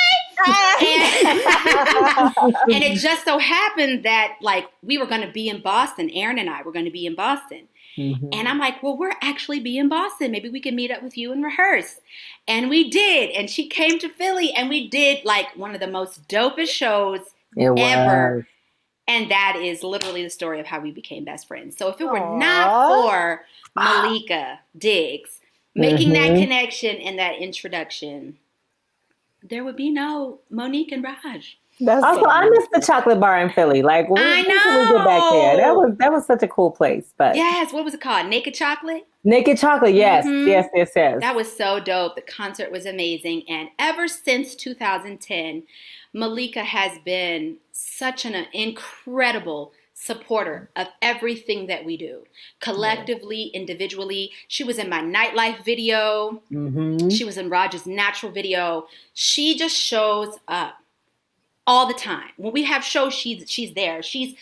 And it just so happened that like we were going to be in Boston. Aaron and I were going to be in Boston. And I'm like, well, we're actually be in Boston. Maybe we can meet up with you and rehearse. And we did. And she came to Philly and we did like one of the most dopest shows ever. And that is literally the story of how we became best friends. So if it were not for Maleka Diggs making that connection and that introduction, there would be no Monique and Raj. Also, I miss the chocolate bar in Philly. Like, I know. We get back there. That was such a cool place. But yes, what was it called? Naked Chocolate? Naked Chocolate, yes. Yes. That was so dope. The concert was amazing. And ever since 2010, Maleka has been such an incredible supporter of everything that we do. Collectively, individually. She was in my nightlife video. She was in Raj's natural video. She just shows up all the time. When we have shows, she's there. She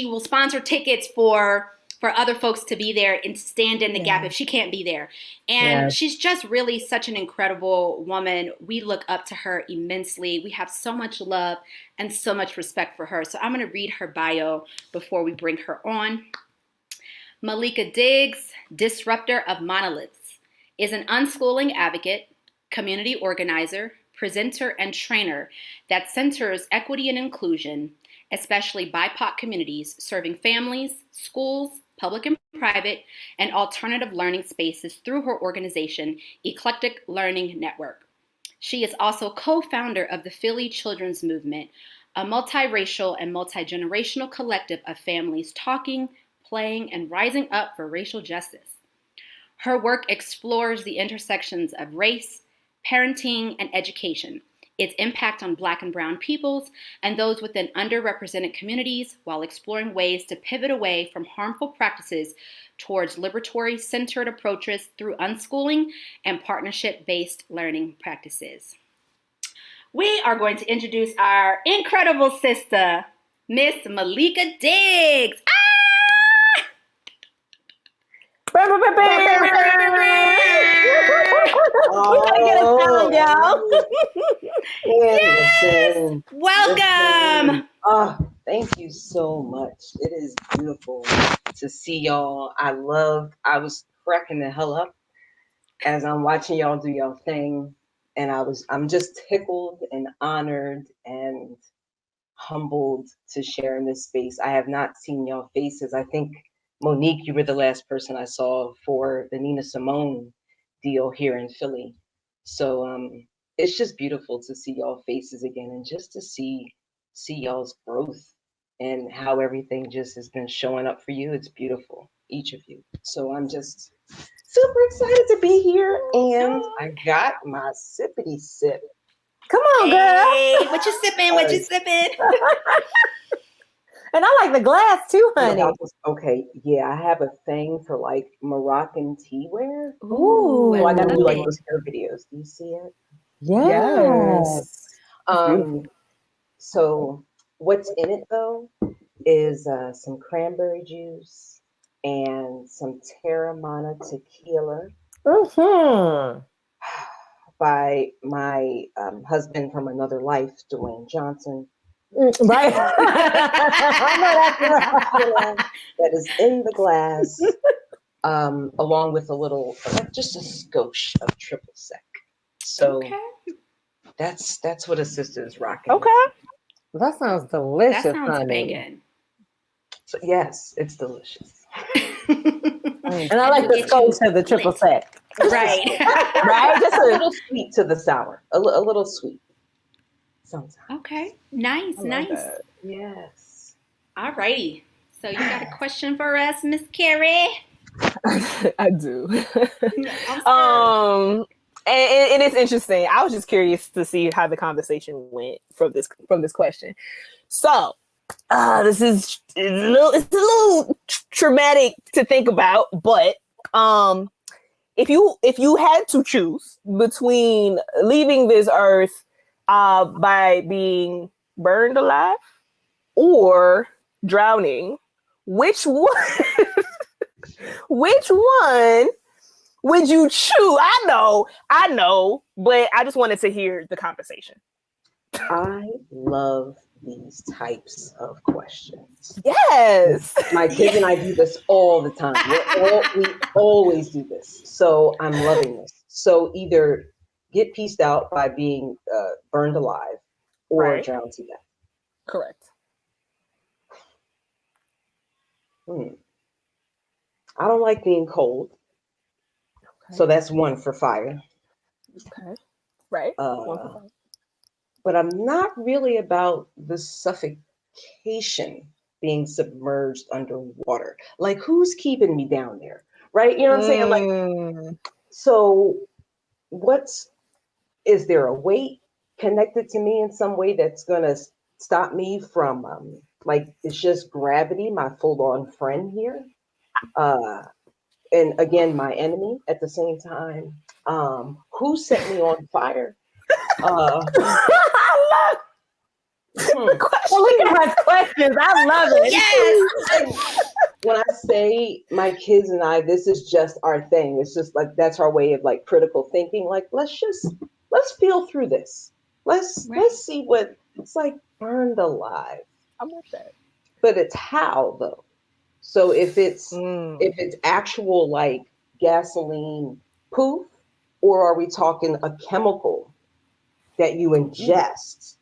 will sponsor tickets for other folks to be there and stand in the gap if she can't be there. And she's just really such an incredible woman. We look up to her immensely. We have so much love and so much respect for her. So I'm going to read her bio before we bring her on. Maleka Diggs, disruptor of monoliths, is an unschooling advocate, community organizer, presenter, and trainer that centers equity and inclusion, especially BIPOC communities, serving families, schools, public and private, and alternative learning spaces through her organization, Eclectic Learning Network. She is also co-founder of the Philly Children's Movement, a multiracial and multi-generational collective of families talking, playing, and rising up for racial justice. Her work explores the intersections of race, parenting, and education, its impact on Black and Brown peoples and those within underrepresented communities, while exploring ways to pivot away from harmful practices towards liberatory-centered approaches through unschooling and partnership-based learning practices. We are going to introduce our incredible sister, Miss Maleka Diggs. Yes. Welcome. Oh, thank you so much. It is beautiful to see y'all. I was cracking the hell up as I'm watching y'all do y'all thing. And I'm just tickled and honored and humbled to share in this space. I have not seen y'all faces. I think, Monique, you were the last person I saw for the Nina Simone deal here in Philly. So it's just beautiful to see y'all faces again and just to see y'all's growth and how everything just has been showing up for you. It's beautiful, each of you. So I'm just super excited to be here, and I got my sippity sip. Come on, girl. Hey, what you sipping? What you sipping? And I like the glass too, honey. Okay, yeah, I have a thing for like Moroccan teaware. Ooh, so I gotta do like those hair videos. Do you see it? Yes. So what's in it though is some cranberry juice and some Terramana tequila by my husband from another life, Dwayne Johnson. Right. That is in the glass, along with a little, just a skosh of triple sec. So that's what a sister is rocking. Okay. That sounds delicious, that sounds honey. banging. So yes, it's delicious. And I like the skosh of the triple sec. Right. Right? Just a little sweet to the sour. A little sweet. Sometimes. Okay. Nice. Yes. All righty. So you got a question for us, Miss Carrie? I do. And it's interesting. I was just curious to see how the conversation went from this question. So this is it's a little traumatic to think about, but if you had to choose between leaving this earth by being burned alive or drowning, which one would you choose? I know, but I just wanted to hear the conversation. I love these types of questions. Yes. My kids and I do this all the time. We always do this. So I'm loving this. So either get pieced out by being burned alive or drowned to death. Correct. I don't like being cold. Okay. So that's one for fire. Okay. Right. But I'm not really about the suffocation, being submerged underwater. Like, who's keeping me down there? Right? You know what I'm saying? Like, so is there a weight connected to me in some way that's going to stop me from, like, it's just gravity, my full-on friend here? And again, my enemy at the same time. Who set me on fire? Look at my questions. I love it. Yes. When I say my kids and I, this is just our thing. It's just like, that's our way of like critical thinking. Like, let's feel through this. Let's see what it's like burned alive. I'm with that. But it's how though. So if it's actual like gasoline poof, or are we talking a chemical that you ingest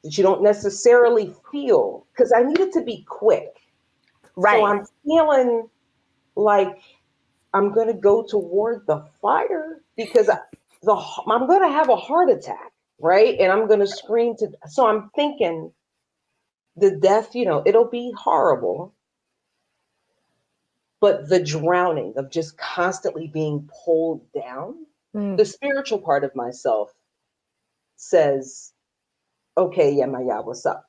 that you don't necessarily feel? Because I need it to be quick. Right. So I'm feeling like I'm going to go toward the fire because I'm going to have a heart attack, right? And I'm going to scream so I'm thinking the death, it'll be horrible. But the drowning of just constantly being pulled down, the spiritual part of myself says, okay, yeah, what's up?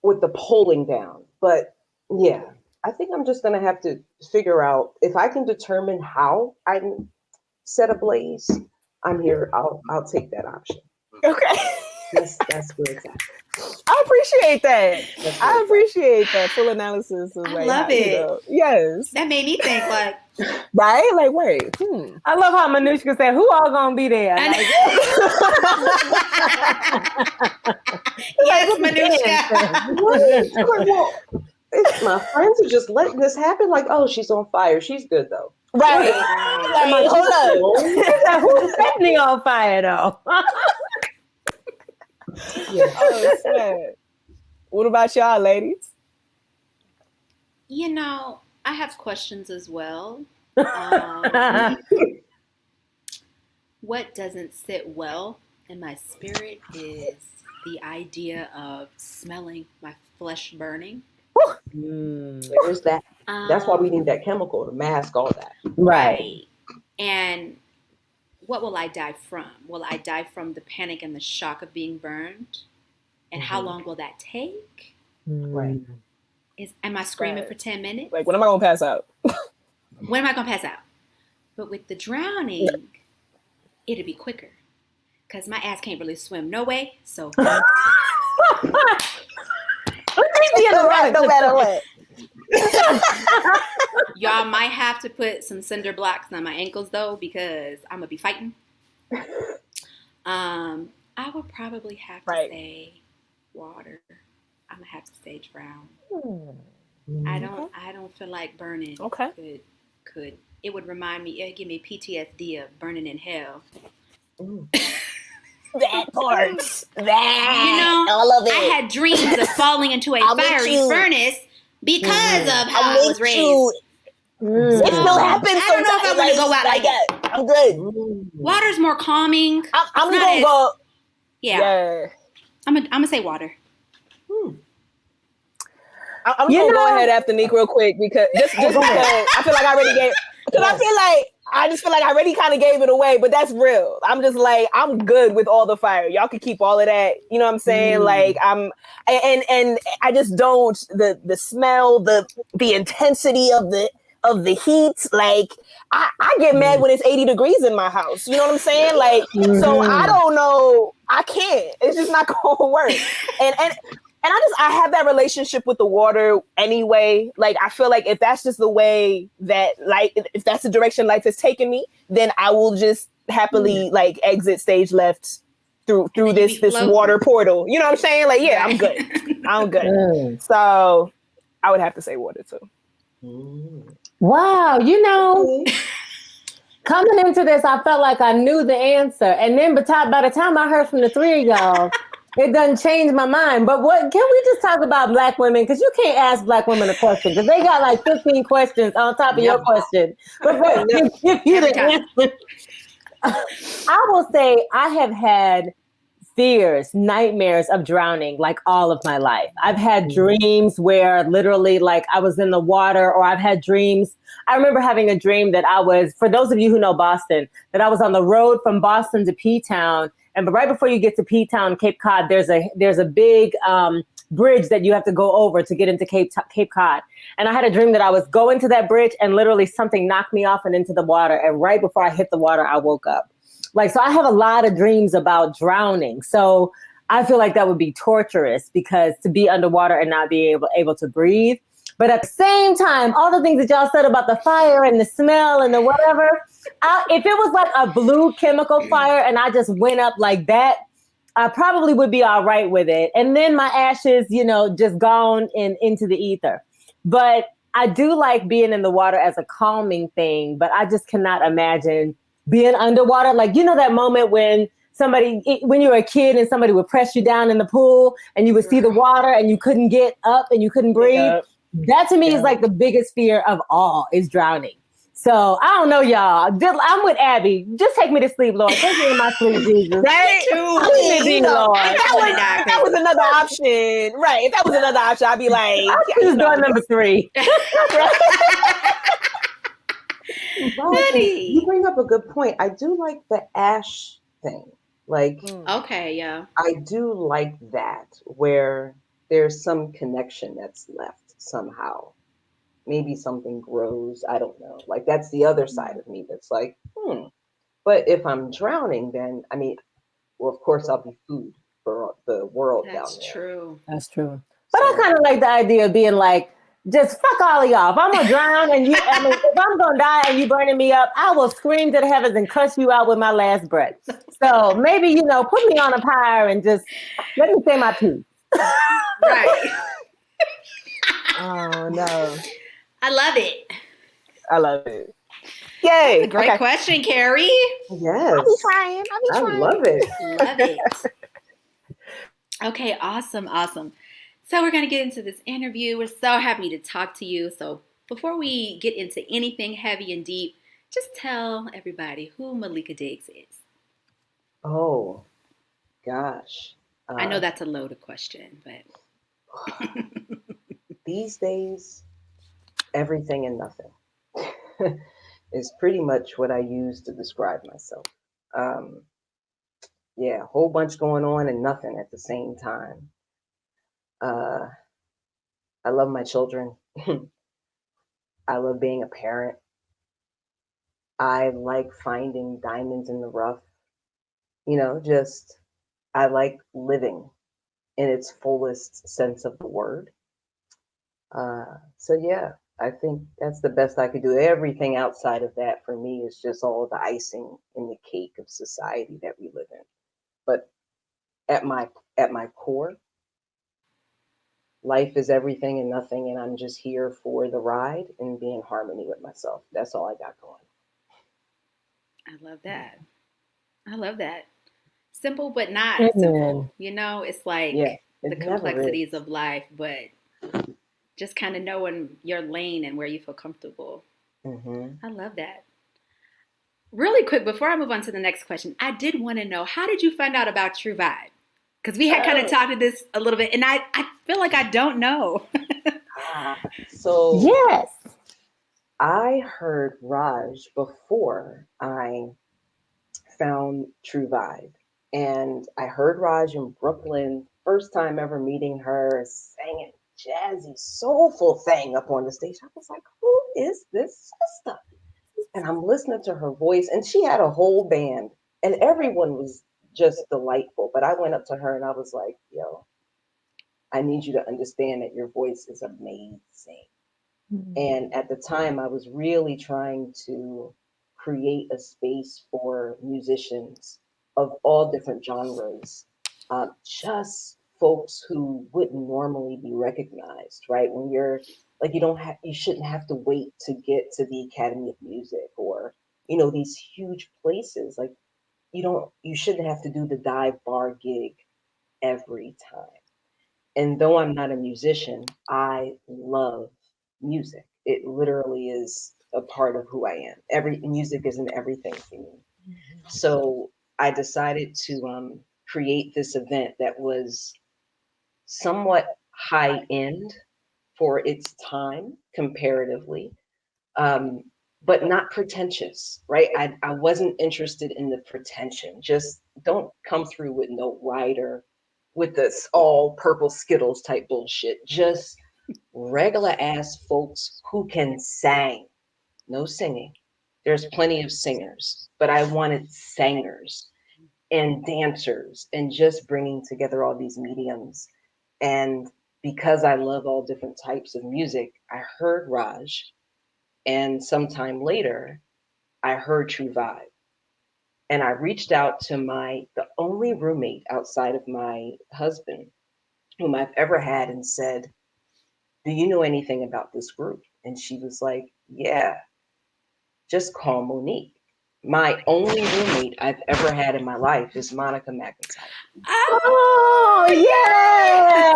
With the pulling down. But yeah, I think I'm just going to have to figure out if I can determine how I can set ablaze. I'm here. I'll take that option. Okay. That's where it's at. I appreciate that. I appreciate that full analysis of I love it. Yes. That made me think like, right? Like, wait. I love how Manushka said, who all gonna be there? Yes, Manushka. Well, my friends are just letting this happen. Like, oh, she's on fire. She's good though. Right. Like, hold up. Who's setting me on fire though? Yeah. Oh, sad. What about y'all, ladies? I have questions as well. What doesn't sit well in my spirit is the idea of smelling my flesh burning. There's that. That's why we need that chemical to mask all that. Right. And what will I die from? Will I die from the panic and the shock of being burned? And how long will that take? Right. Am I screaming for 10 minutes? Like, when am I going to pass out? When am I going to pass out? But with the drowning, it'll be quicker. Because my ass can't really swim. No way. So. No matter what. Y'all might have to put some cinder blocks on my ankles though, because I'm gonna be fighting. I would probably have to say water. I'm gonna have to say drown. I don't feel like burning. Okay. Could it would remind me? It give me PTSD of burning in hell. That part. All of it. I had dreams of falling into a fiery furnace because of how I was raised. It still happens. I don't know if I'm gonna go out like that. I'm good. Water's more calming. I'm gonna go. Yeah. I'm gonna say water. I'm gonna go ahead after Nick real quick because just because I feel like I already gave. Because I just feel like I already kind of gave it away, but that's real. I'm just like, I'm good with all the fire. Y'all can keep all of that. You know what I'm saying? Like and I just don't the smell, the intensity of the heat. Like I get mad when it's 80 degrees in my house. You know what I'm saying? Like so I don't know. I can't. It's just not gonna work. And I have that relationship with the water anyway. Like, I feel like if that's just the way that, like, if that's the direction life has taken me, then I will just happily, like, exit stage left through And then you be this water floating. portal. You know what I'm saying? Like, yeah, I'm Right. good. I'm good. Mm. So I would have to say water too. Wow, coming into this, I felt like I knew the answer, and then by the time I heard from the three of y'all, it doesn't change my mind. But what can we just talk about Black women? Because you can't ask Black women a question because they got like 15 questions on top of your question before I can give you Every the time. answer. I will say I have had fears, nightmares of drowning like all of my life. I've had dreams where literally like I was in the water, or I've had dreams. I remember having a dream that I was, for those of you who know Boston, that I was on the road from Boston to P-Town. And but right before you get to P-Town, Cape Cod, there's a big bridge that you have to go over to get into Cape Cod. And I had a dream that I was going to that bridge and literally something knocked me off and into the water. And right before I hit the water, I woke up. Like, so I have a lot of dreams about drowning. So I feel like that would be torturous because to be underwater and not be able to breathe. But at the same time, all the things that y'all said about the fire and the smell and the whatever, if it was like a blue chemical fire and I just went up like that, I probably would be all right with it. And then my ashes, just gone into the ether. But I do like being in the water as a calming thing, but I just cannot imagine being underwater. Like, that moment when when you were a kid and somebody would press you down in the pool and you would see the water and you couldn't get up and you couldn't breathe. Yep. That to me is like the biggest fear of all, is drowning. So I don't know, y'all. I'm with Abby. Just take me to sleep, Lord. Take me in my sleep, Jesus. Right? Leave me be, Lord. If that was another option, right? If that was another option, I'd be like, choose door number 3. Right. You bring up a good point. I do like the ash thing. Like, Okay, yeah. I do like that, where there's some connection that's left somehow. Maybe something grows. I don't know. Like, that's the other side of me that's like, But if I'm drowning, then, well, of course, I'll be food for the world down there. That's true. That's true. But I kind of like the idea of being like, just fuck all of y'all. If I'm gonna drown and if I'm gonna die and you burning me up, I will scream to the heavens and cuss you out with my last breath. So maybe, put me on a pyre and just let me say my piece. Right. Oh no. I love it. I love it. Yay. That's a great question, Carrie. Yes. I'll be trying. I love it. Love it. Okay, awesome. So we're going to get into this interview. We're so happy to talk to you. So before we get into anything heavy and deep, just tell everybody who Maleka Diggs is. Oh, gosh. I know that's a loaded question, but these days, everything and nothing is pretty much what I use to describe myself. A whole bunch going on and nothing at the same time. I love my children. I love being a parent. I like finding diamonds in the rough. I like living in its fullest sense of the word. I think that's the best I could do. Everything outside of that for me is just all the icing in the cake of society that we live in. But at my core, life is everything and nothing, and I'm just here for the ride and be in harmony with myself. That's all I got going. I love that. Simple, but not simple. It's like the complexities of life, but just kind of knowing your lane and where you feel comfortable. I love that. Really quick, before I move on to the next question, I did want to know, how did you find out about True Vibe? Because we had kind of talked to this a little bit, and I feel like I don't know. So yes, I heard Raj before I found True Vibe. And I heard Raj in Brooklyn, first time ever meeting her, singing jazzy, soulful thing up on the stage. I was like, who is this sister? And I'm listening to her voice, and she had a whole band, and everyone was just delightful. But I went up to her and I was like, yo, I need you to understand that your voice is amazing. And at the time, I was really trying to create a space for musicians of all different genres, just folks who wouldn't normally be recognized, right? When you're like, you shouldn't have to wait to get to the Academy of Music or, these huge places. Like, you shouldn't have to do the dive bar gig every time. And though I'm not a musician, I love music. It literally is a part of who I am. Every music is in everything for me. So I decided to create this event that was somewhat high end for its time comparatively, um, but not pretentious, right? I wasn't interested in the pretension. Just don't come through with no rider with this all purple Skittles type bullshit. Just regular ass folks who can sing. No singing. There's plenty of singers, but I wanted singers and dancers and just bringing together all these mediums. And because I love all different types of music, I heard Raj, and sometime later, I heard True Vibe. And I reached out to the only roommate outside of my husband whom I've ever had and said, "Do you know anything about this group?" And she was like, "Yeah, just call Monique." My only roommate I've ever had in my life is Monica McIntyre. Oh, yes.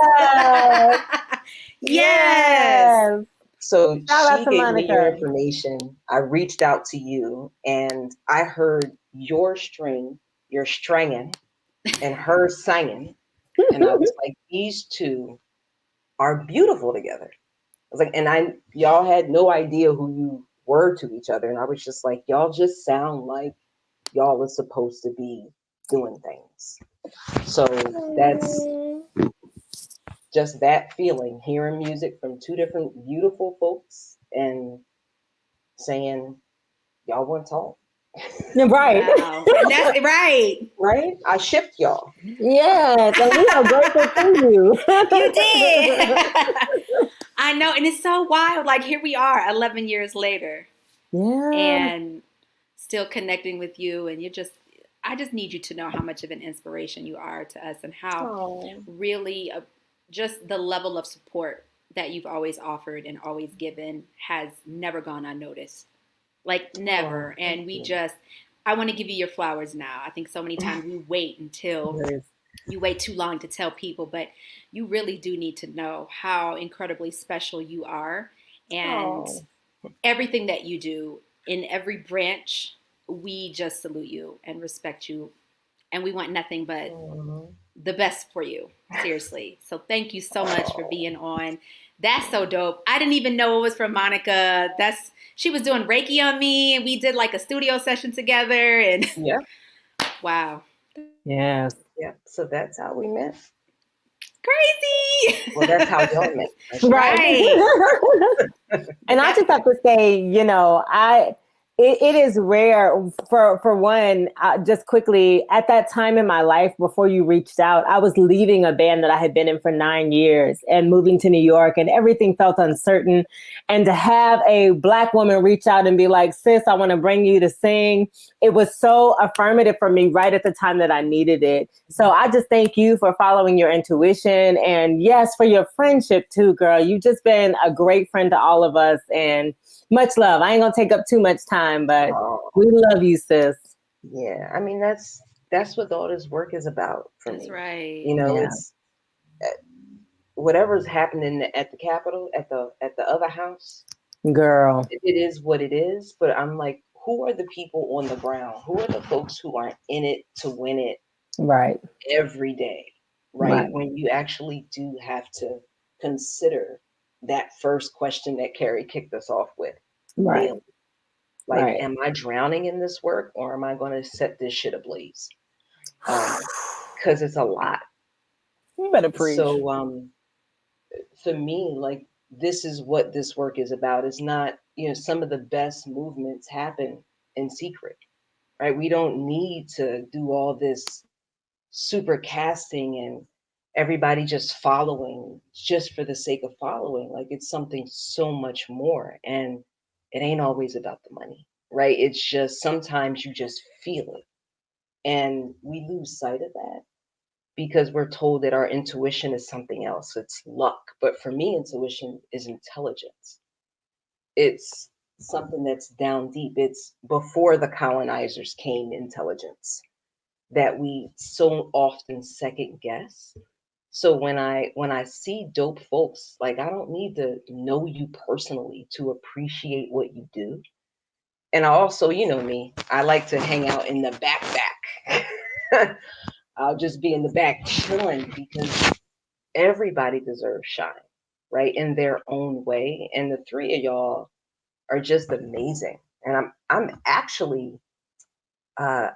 Yes. So Shout out she to gave me your Monica. information. I reached out to you and I heard your string, your stringing, and her singing. And I was like, these two are beautiful together. I was like, and y'all had no idea who you were to each other. And I was just like, y'all just sound like y'all are supposed to be doing things. So that's just that feeling, hearing music from two different beautiful folks and saying, y'all want to talk. Right. Wow. And that's right. Right? I shipped y'all. Yes, and we are grateful to you. You did. I know. And it's so wild. Like, here we are 11 years later Yeah. and still connecting with you. And I just need you to know how much of an inspiration you are to us and how really just the level of support that you've always offered and always given has never gone unnoticed. Like, never. And I want to give you your flowers now. I think so many times we wait until you wait too long to tell people, but you really do need to know how incredibly special you are and everything that you do in every branch. We just salute you and respect you, and we want nothing but the best for you. Seriously. So thank you so much for being on. That's so dope. I didn't even know it was from Monica. She was doing Reiki on me, and we did like a studio session together. And yeah, wow. Yes. Yeah. So that's how we met. Crazy. Well, that's how y'all met. Right. And I just have to say, it is rare for one, just quickly, at that time in my life before you reached out, I was leaving a band that I had been in for 9 years and moving to New York, and everything felt uncertain. And to have a Black woman reach out and be like, "Sis, I want to bring you to sing," it was so affirmative for me right at the time that I needed it. So I just thank you for following your intuition, and yes, for your friendship too, girl. You've just been a great friend to all of us, and much love. I ain't gonna take up too much time, but we love you, sis. Yeah, I mean that's what all this work is about for me. That's right. It's whatever's happening at the Capitol, at the other house. Girl, it is what it is. But I'm like, who are the people on the ground? Who are the folks who are in it to win it? Right. Every day, right? When you actually do have to consider that first question that Carrie kicked us off with. Right. Daily. Like, am I drowning in this work, or am I going to set this shit ablaze? Because it's a lot. You better preach. So, for me, like, this is what this work is about. It's not, some of the best movements happen in secret, right? We don't need to do all this super casting and everybody just following just for the sake of following. Like, it's something so much more, and it ain't always about the money, right? It's just sometimes you just feel it, And we lose sight of that because we're told that our intuition is something else. It's luck. But for me, intuition is intelligence. It's something that's down deep. It's before the colonizers came intelligence that we so often second guess. So when I see dope folks, like I don't need to know you personally to appreciate what you do. And I also, you know me, I like to hang out in the back. I'll just be in the back chilling because everybody deserves shine, right? In their own way. And the three of y'all are just amazing. And I'm actually I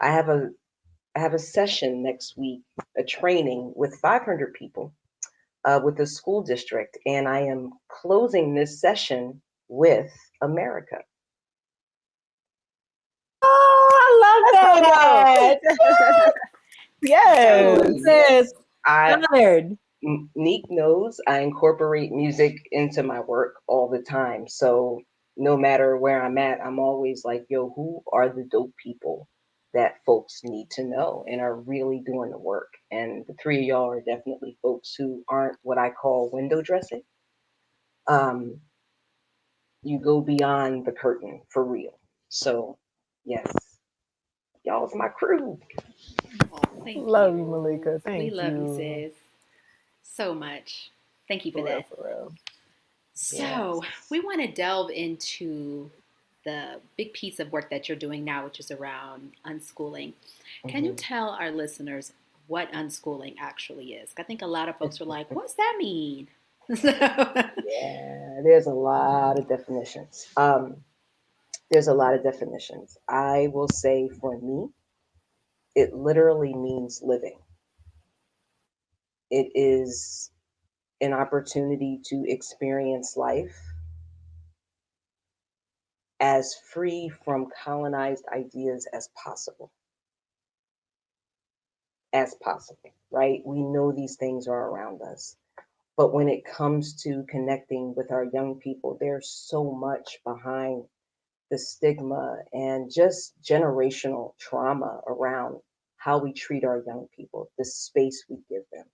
have a session next week, a training with 500 people with the school district, and I am closing this session with America. Oh, I love that. Yes. Sis, I honored. Neek knows I incorporate music into my work all the time. So no matter where I'm at, I'm always like, yo, who are the dope people that folks need to know and are really doing the work? And the three of y'all are definitely folks who aren't what I call window dressing. Um, you go beyond the curtain for real. So yes, y'all's my crew. Oh, thank Love you, you. Malika. We Thank love you, you. sis, so much. Thank you for For real, that. for real. So, Yes. we want to delve into the big piece of work that you're doing now, which is around unschooling. Can you Mhm. tell our listeners what unschooling actually is? I think a lot of folks are like, what's that mean? Yeah, there's a lot of definitions. There's a lot of definitions. I will say for me, it literally means living. It is an opportunity to experience life as free from colonized ideas as possible, right? We know these things are around us. But when it comes to connecting with our young people, there's so much behind the stigma and just generational trauma around how we treat our young people, the space we give them.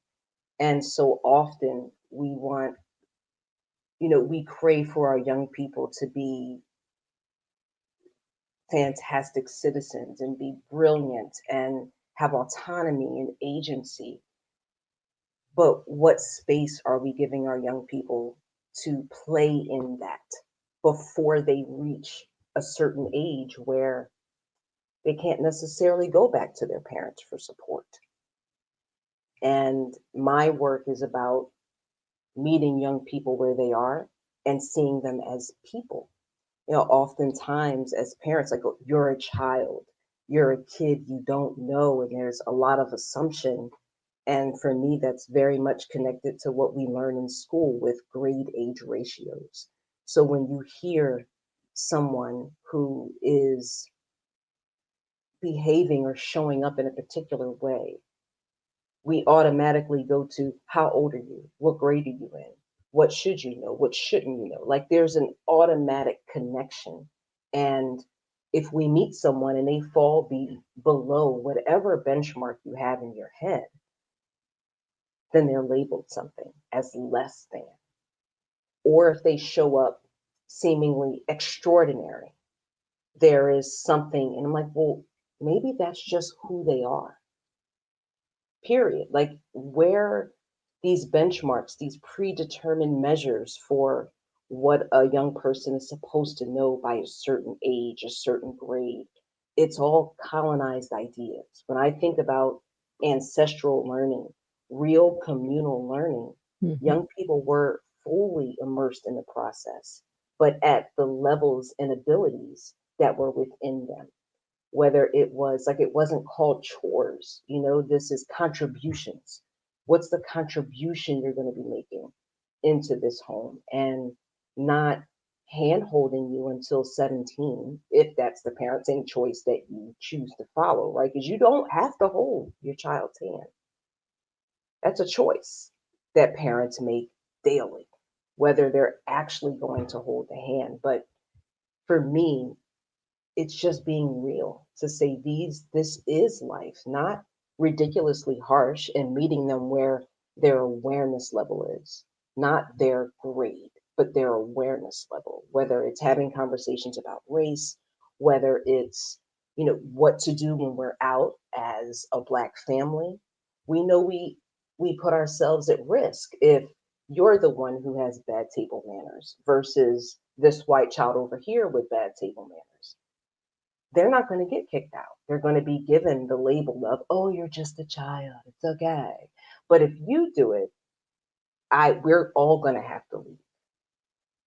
And so often we want, we crave for our young people to be fantastic citizens and be brilliant and have autonomy and agency. But what space are we giving our young people to play in that before they reach a certain age where they can't necessarily go back to their parents for support? And my work is about meeting young people where they are and seeing them as people. Oftentimes as parents, I go, you're a child, you're a kid, you don't know. And there's a lot of assumption. And for me, that's very much connected to what we learn in school with grade age ratios. So when you hear someone who is behaving or showing up in a particular way, we automatically go to how old are you? What grade are you in? What should you know? What shouldn't you know? Like there's an automatic connection. And if we meet someone and they fall below whatever benchmark you have in your head, then they're labeled something as less than. Or if they show up seemingly extraordinary, there is something, and I'm like, well, maybe that's just who they are, period. Like, where these benchmarks, these predetermined measures for what a young person is supposed to know by a certain age, a certain grade, it's all colonized ideas. When I think about ancestral learning, real communal learning, Mhm. young people were fully immersed in the process, but at the levels and abilities that were within them, whether it was like it wasn't called chores, this is contributions. What's the contribution you're going to be making into this home? And not hand holding you until 17, if that's the parenting choice that you choose to follow, right? Because you don't have to hold your child's hand. That's a choice that parents make daily, whether they're actually going to hold the hand. But for me, it's just being real, to say this is life, not ridiculously harsh, and meeting them where their awareness level is, not their grade, but their awareness level, whether it's having conversations about race, whether it's, what to do when we're out as a Black family. We know we put ourselves at risk if you're the one who has bad table manners versus this white child over here with bad table manners. They're not going to get kicked out. They're going to be given the label of, oh, you're just a child. It's okay. But if you do it, we're all going to have to leave.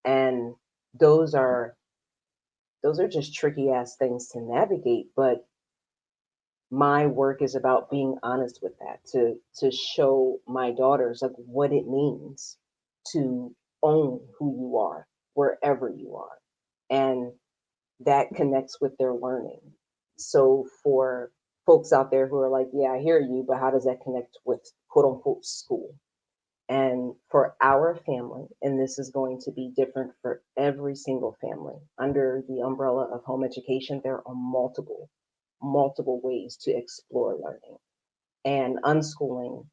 And those are just tricky ass things to navigate. But my work is about being honest with that, to show my daughters like what it means to own who you are wherever you are. And that connects with their learning. So for folks out there who are like, yeah, I hear you, but how does that connect with quote unquote school? And for our family, and this is going to be different for every single family, under the umbrella of home education, there are multiple ways to explore learning. And unschooling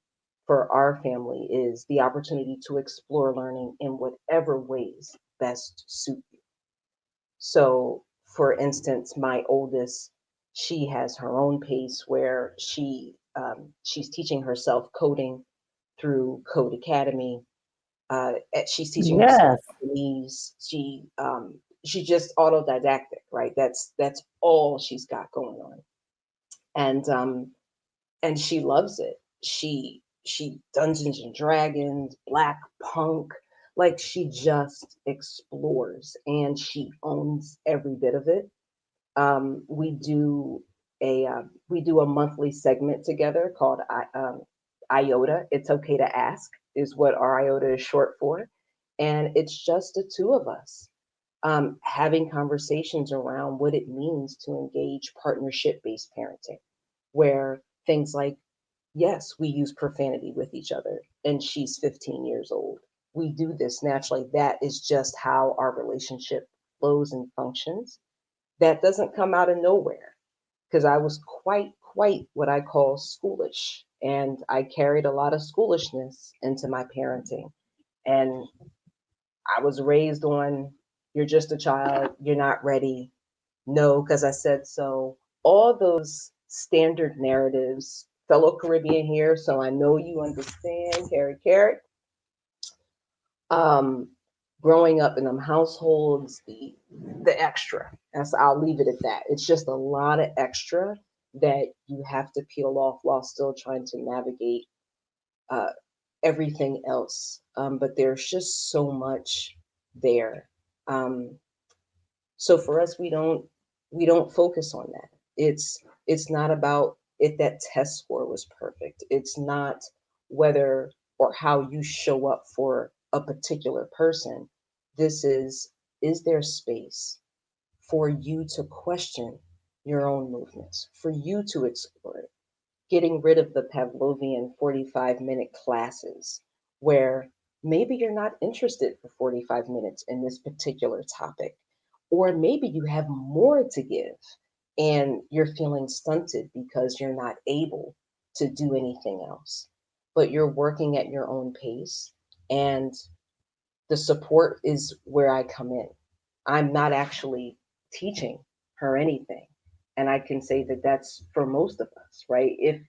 for our family is the opportunity to explore learning in whatever ways best suit you. So, for instance, my oldest, she has her own pace where she's teaching herself coding through Code Academy. She's teaching herself Yes. Japanese. She just autodidactic, right? That's all she's got going on, and she loves it. She Dungeons and Dragons, Black Punk, like she just explores and she owns every bit of it. We do a monthly segment together called IOTA. It's okay to ask is what our IOTA is short for, and it's just the two of us having conversations around what it means to engage partnership-based parenting, where things like, yes, we use profanity with each other, and she's 15 years old. We do this naturally. That is just how our relationship flows and functions. That doesn't come out of nowhere because I was quite what I call schoolish. And I carried a lot of schoolishness into my parenting. And I was raised on, you're just a child, you're not ready. No, because I said so. All those standard narratives, fellow Caribbean here, so I know you understand, carrot. Um, Growing up in them households, the extra. I'll leave it at that. It's just a lot of extra that you have to peel off while still trying to navigate uh, everything else. But there's just so much there. Um, so for us, we don't focus on that. It's not about if that test score was perfect. It's not whether or how you show up for a particular person. This is there space for you to question your own movements, for you to explore it, getting rid of the Pavlovian 45-minute classes where maybe you're not interested for 45 minutes in this particular topic, or maybe you have more to give and you're feeling stunted because you're not able to do anything else, but you're working at your own pace. And the support is where I come in. I'm not actually teaching her anything. And I can say that that's for most of us, right? If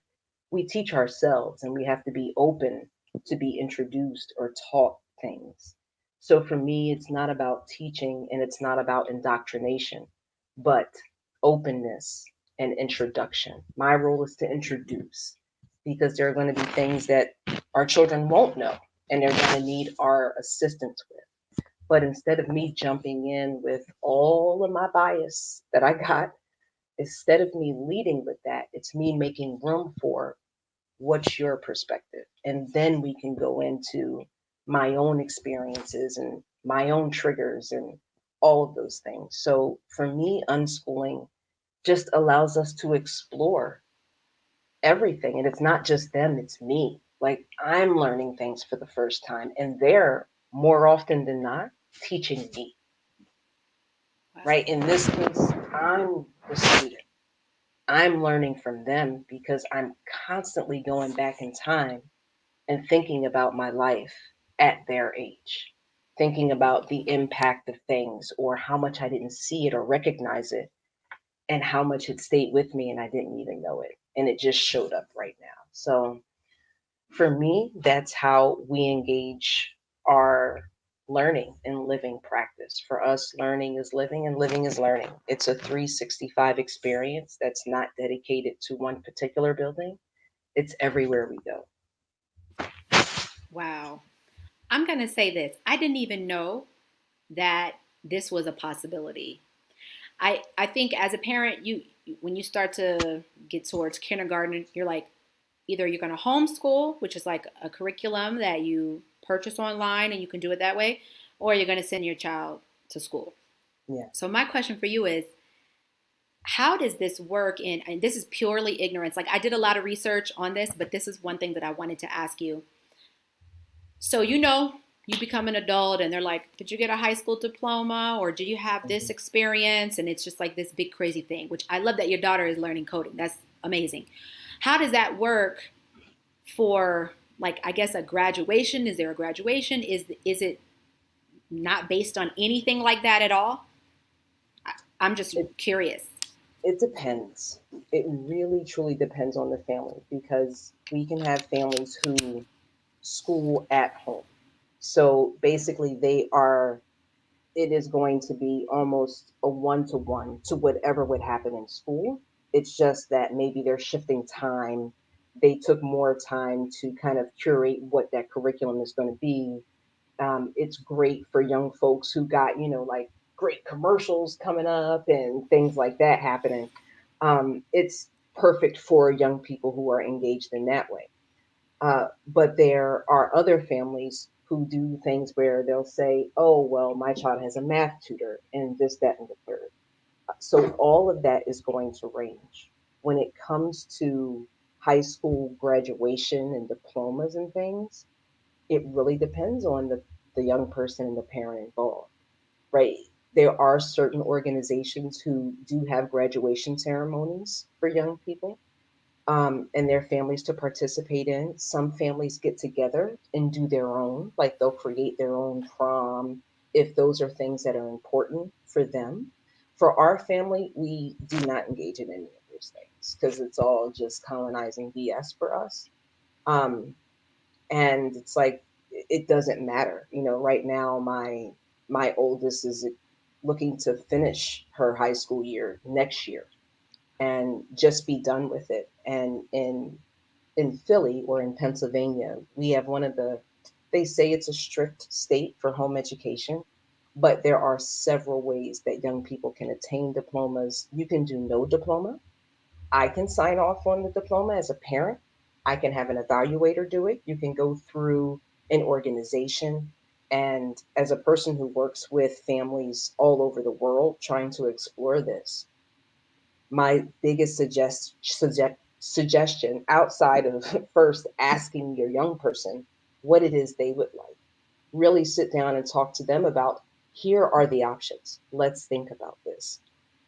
we teach ourselves and we have to be open to be introduced or taught things. So for me, it's not about teaching and it's not about indoctrination, but openness and introduction. My role is to introduce because there are going to be things that our children won't know and they're going to need our assistance with. But instead of me jumping in with all of my bias that I got, instead of me leading with that, it's me making room for what's your perspective? And then we can go into my own experiences and my own triggers and all of those things. So for me, unschooling just allows us to explore everything. And it's not just them, it's me. Like I'm learning things for the first time, and they're more often than not teaching me. Wow. Right? In this case, I'm the student. I'm learning from them because I'm constantly going back in time and thinking about my life at their age, thinking about the impact of things or how much I didn't see it or recognize it and how much it stayed with me and I didn't even know it. And it just showed up right now. So for me, that's how we engage our learning and living practice. For us, learning is living and living is learning. It's a 365 experience that's not dedicated to one particular building, it's everywhere we go. Wow. I'm going to say this. I didn't even know that this was a possibility. I think as a parent, you when you start to get towards kindergarten, you're like, either you're going to homeschool, which is like a curriculum that you purchase online and you can do it that way, or you're going to send your child to school. Yeah. So my question for you is, how does this work in, and this is purely ignorance. Like I did a lot of research on this, but this is one thing that I wanted to ask you. So, you become an adult and they're like, did you get a high school diploma or did you have this Mhm. experience? And it's just like this big crazy thing, which I love that your daughter is learning coding. That's amazing. How does that work for, like, I guess a graduation? Is there a graduation? Is it not based on anything like that at all? I'm just It, curious. it depends. It really truly depends on the family because we can have families who school at home. So basically, it is going to be almost a one to one to whatever would happen in school. It's just that maybe they're shifting time. They took more time to kind of curate what that curriculum is going to be. It's great for young folks who got, like great commercials coming up and things like that happening. It's perfect for young people who are engaged in that way. But there are other families who do things where they'll say, oh, well, my child has a math tutor and this, that, and the third. So all of that is going to range. When it comes to high school graduation and diplomas and things, it really depends on the young person and the parent involved, right? There are certain organizations who do have graduation ceremonies for young people and their families to participate in. Some families get together and do their own, like they'll create their own prom if those are things that are important for them. For our family, we do not engage in any of those things because it's all just colonizing BS for us. Um, and it's like it doesn't matter. Right now my oldest is looking to finish her high school year next year and just be done with it. And in Philly or in Pennsylvania, we have they say it's a strict state for home education, but there are several ways that young people can attain diplomas. You can do no diploma. I can sign off on the diploma as a parent. I can have an evaluator do it. You can go through an organization. And as a person who works with families all over the world trying to explore this, my biggest suggestion outside of first asking your young person what it is they would like, really sit down and talk to them about here are the options. Let's think about this.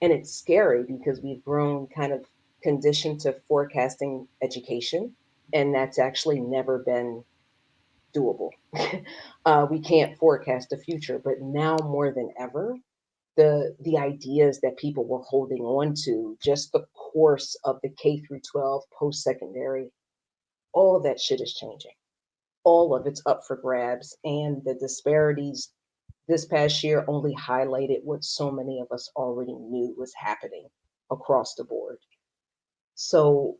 And it's scary because we've grown kind of conditioned to forecasting education, and that's actually never been doable. We can't forecast the future, but now more than ever, the ideas that people were holding on to, just the course of the K through 12 post secondary, all of that shit is changing. All of it's up for grabs, and the disparities this past year only highlighted what so many of us already knew was happening across the board. So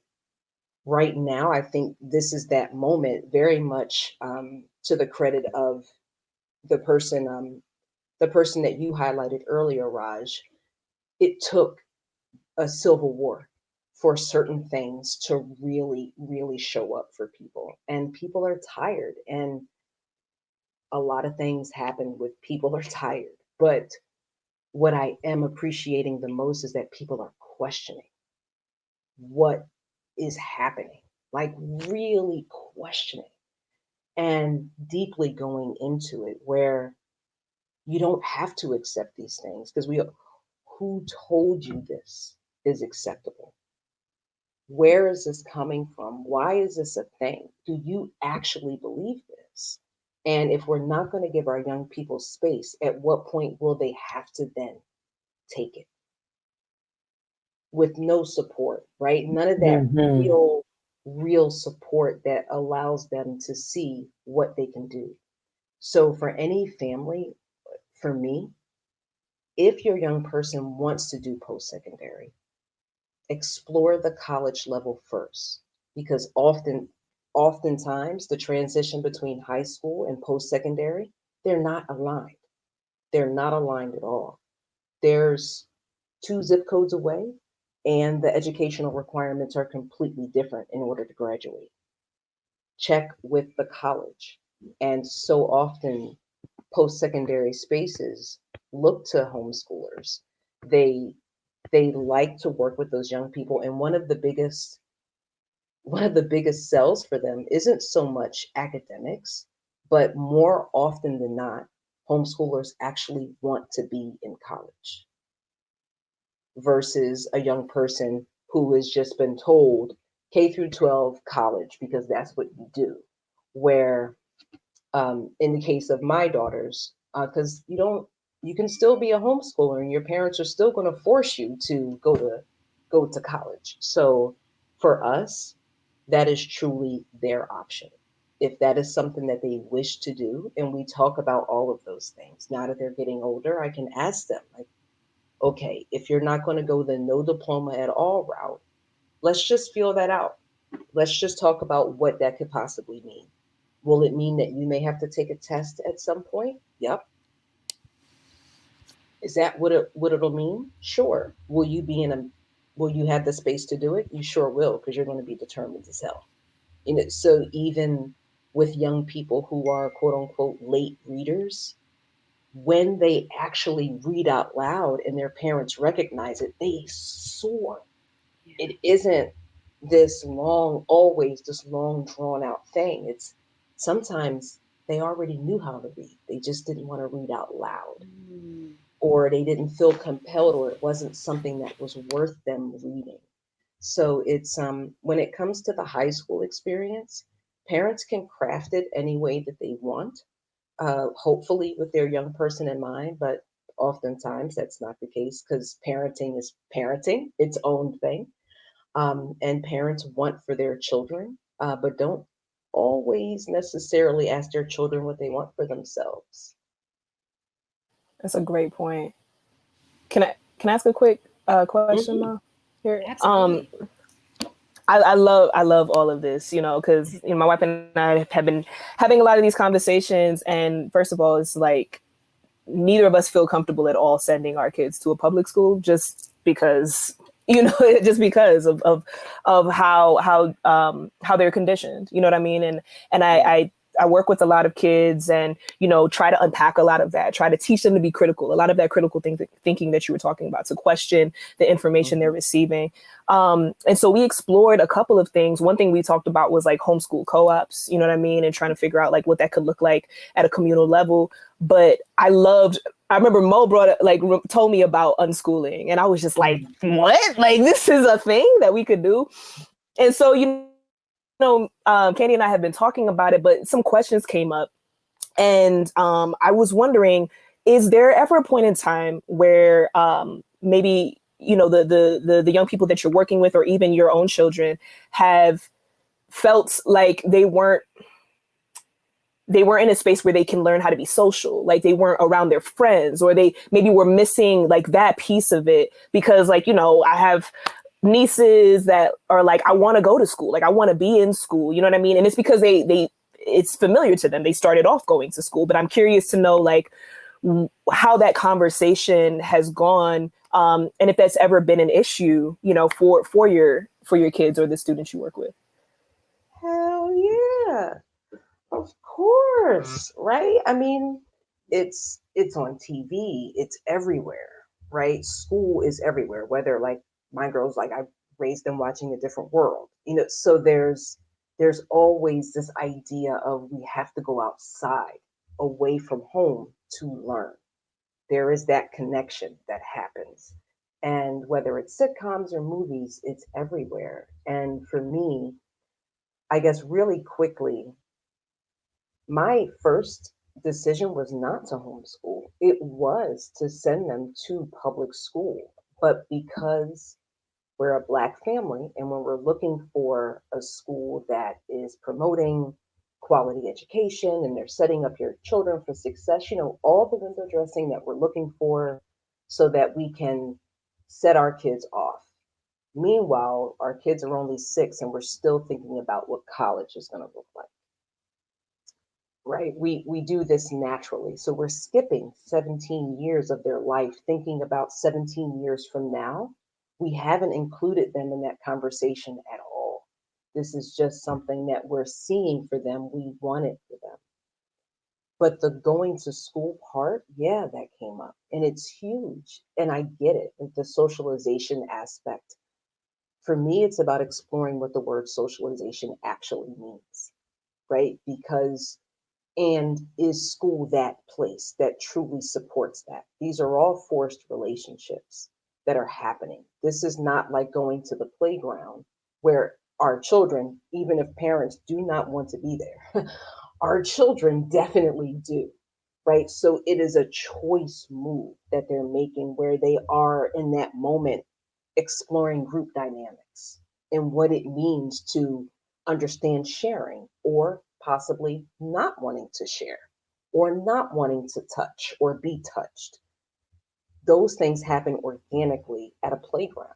right now, I think this is that moment, very much to the credit of the person, um, the person that you highlighted earlier, Raj. It took a civil war for certain things to really, really show up for people. And people are tired. And a lot of things happen with people are tired. But what I am appreciating the most is that people are questioning what is happening, like really questioning and deeply going into it, where you don't have to accept these things because who told you this is acceptable? Where is this coming from? Why is this a thing? Do you actually believe this? And if we're not going to give our young people space, at what point will they have to then take it with no support, right? None of that Hmm. real support that allows them to see what they can do. So, for any family, for me, if your young person wants to do post secondary, explore the college level first because oftentimes the transition between high school and post secondary, they're not aligned. They're not aligned at all. There's two zip codes away and the educational requirements are completely different in order to graduate. Check with the college. And so often post secondary spaces look to homeschoolers. They they like to work with those young people and one of the biggest sells for them isn't so much academics, but more often than not, homeschoolers actually want to be in college versus a young person who has just been told K through 12 college because that's what you do. Where in the case of my daughters, because you can still be a homeschooler and your parents are still going to force you to go to college. So for us, that is truly their option. If that is something that they wish to do, and we talk about all of those things. Now that they're getting older, I can ask them, like, okay, if you're not going to go the no diploma at all route, let's just feel that out. Let's just talk about what that could possibly mean. Will it mean that you may have to take a test at some point? Yep. Is that what it'll mean? Sure. Will you have the space to do it? You sure will, because you're going to be determined as hell. So even with young people who are quote unquote late readers, when they actually read out loud and their parents recognize it, they soar. Yeah. It isn't this long drawn out thing. It's sometimes they already knew how to read. They just didn't want to read out loud, Mm. or they didn't feel compelled, or it wasn't something that was worth them reading. So it's when it comes to the high school experience, parents can craft it any way that they want, hopefully with their young person in mind, but oftentimes that's not the case because parenting is parenting, its own thing. And parents want for their children, but don't always necessarily ask their children what they want for themselves. That's a great point. Can I ask a quick question, Hmm. Ma? Here, Absolutely. I love all of this, because my wife and I have been having a lot of these conversations, and first of all, it's like neither of us feel comfortable at all sending our kids to a public school just because just because of how they're conditioned, you know what I mean, and Yeah. I work with a lot of kids and try to unpack a lot of that, try to teach them to be critical, a lot of that critical thinking that you were talking about, to question the information they're Hmm. receiving. And so we explored a couple of things. One thing we talked about was like homeschool co-ops, you know what I mean, and trying to figure out like what that could look like at a communal level. But I remember Mo told me about unschooling, and I was just like, Hmm. what? Like, this is a thing that we could do. And so, Candy and I have been talking about it, but some questions came up. And I was wondering, is there ever a point in time where maybe, the young people that you're working with, or even your own children, have felt like they weren't in a space where they can learn how to be social, like they weren't around their friends, or they maybe were missing like that piece of it? Because I have nieces that are like, I want to go to school, like I want to be in school, you know what I mean? And it's because they it's familiar to them, they started off going to school. But I'm curious to know, like, how that conversation has gone, and if that's ever been an issue, for your kids or the students you work with. Hell yeah. Of course, right? I mean, it's on TV, it's everywhere, right? School is everywhere. Whether like my girls, like I raised them watching A Different World, so there's always this idea of we have to go outside, away from home to learn. There is that connection that happens. And whether it's sitcoms or movies, it's everywhere. And for me, I guess really quickly, my first decision was not to homeschool. It was to send them to public school. But because we're a Black family, and when we're looking for a school that is promoting quality education and they're setting up your children for success, all the window dressing that we're looking for so that we can set our kids off. Meanwhile, our kids are only 6 and we're still thinking about what college is going to look like. Right? We do this naturally. So we're skipping 17 years of their life, thinking about 17 years from now. We haven't included them in that conversation at all. This is just something that we're seeing for them. We want it for them. But the going to school part, yeah, that came up. And it's huge. And I get it, the socialization aspect. For me, it's about exploring what the word socialization actually means, right? Because and is school that place that truly supports that? These are all forced relationships that are happening. This is not like going to the playground where our children, even if parents do not want to be there, our children definitely do, right? So it is a choice move that they're making where they are in that moment exploring group dynamics and what it means to understand sharing or possibly not wanting to share or not wanting to touch or be touched. Those things happen organically at a playground.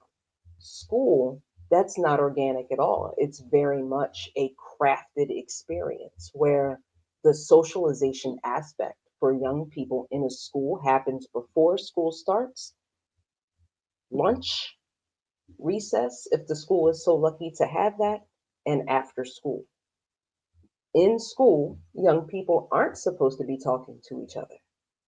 School, that's not organic at all. It's very much a crafted experience where the socialization aspect for young people in a school happens before school starts, lunch, recess, if the school is so lucky to have that, and after school. In school, young people aren't supposed to be talking to each other.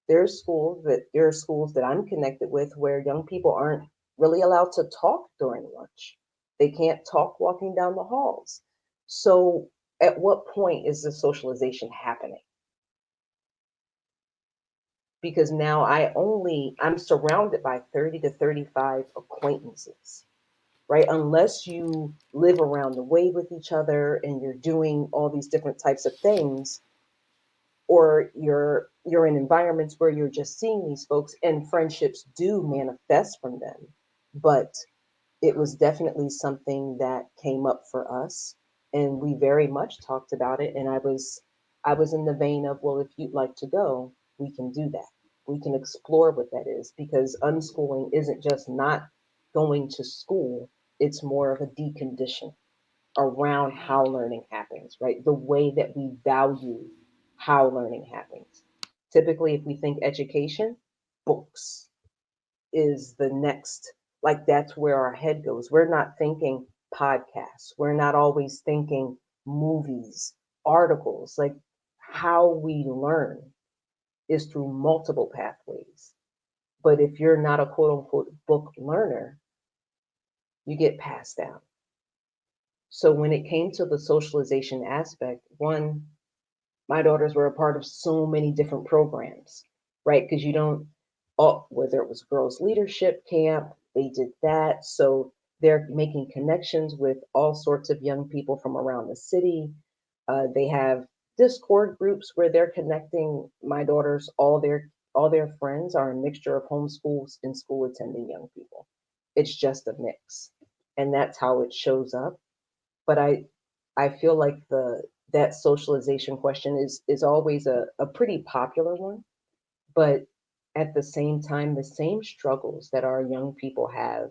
There are schools that I'm connected with where young people aren't really allowed to talk during lunch. They can't talk walking down the halls. So at what point is the socialization happening? Because now I'm surrounded by 30 to 35 acquaintances, right? Unless you live around the way with each other and you're doing all these different types of things, or you're in environments where you're just seeing these folks and friendships do manifest from them. But it was definitely something that came up for us and we very much talked about it. And I was in the vein of, well, if you'd like to go, we can do that. We can explore what that is, because unschooling isn't just not going to school, it's more of a decondition around how learning happens, right? The way that we value how learning happens. Typically, if we think education, books is the next, like that's where our head goes. We're not thinking podcasts, we're not always thinking movies, articles. Like how we learn is through multiple pathways. But if you're not a quote unquote book learner, you get passed down. So when it came to the socialization aspect, one, my daughters were a part of so many different programs, right? Because you don't, whether it was girls' leadership camp, they did that. So they're making connections with all sorts of young people from around the city. They have Discord groups where they're connecting. My daughters, all their friends are a mixture of homeschools and school attending young people. It's just a mix, and that's how it shows up. But I feel like the that socialization question is always a pretty popular one, but at the same time, the same struggles that our young people have,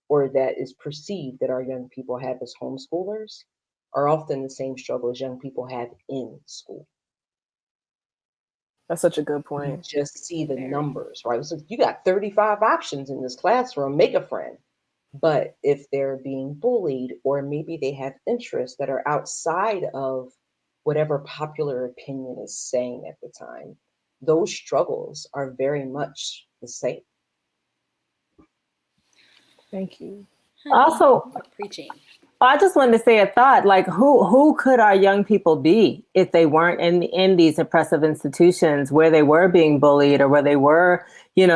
or that is perceived that our young people have as homeschoolers, are often the same struggles young people have in school. That's such a good You point. just see the Very. numbers, right? So you got 35 options in this classroom, make a friend. But if they're being bullied, or maybe they have interests that are outside of whatever popular opinion is saying at the time, those struggles are very much the same. Thank you. Also, Preaching. I just wanted to say a thought, like who could our young people be if they weren't in these oppressive institutions where they were being bullied or where they were,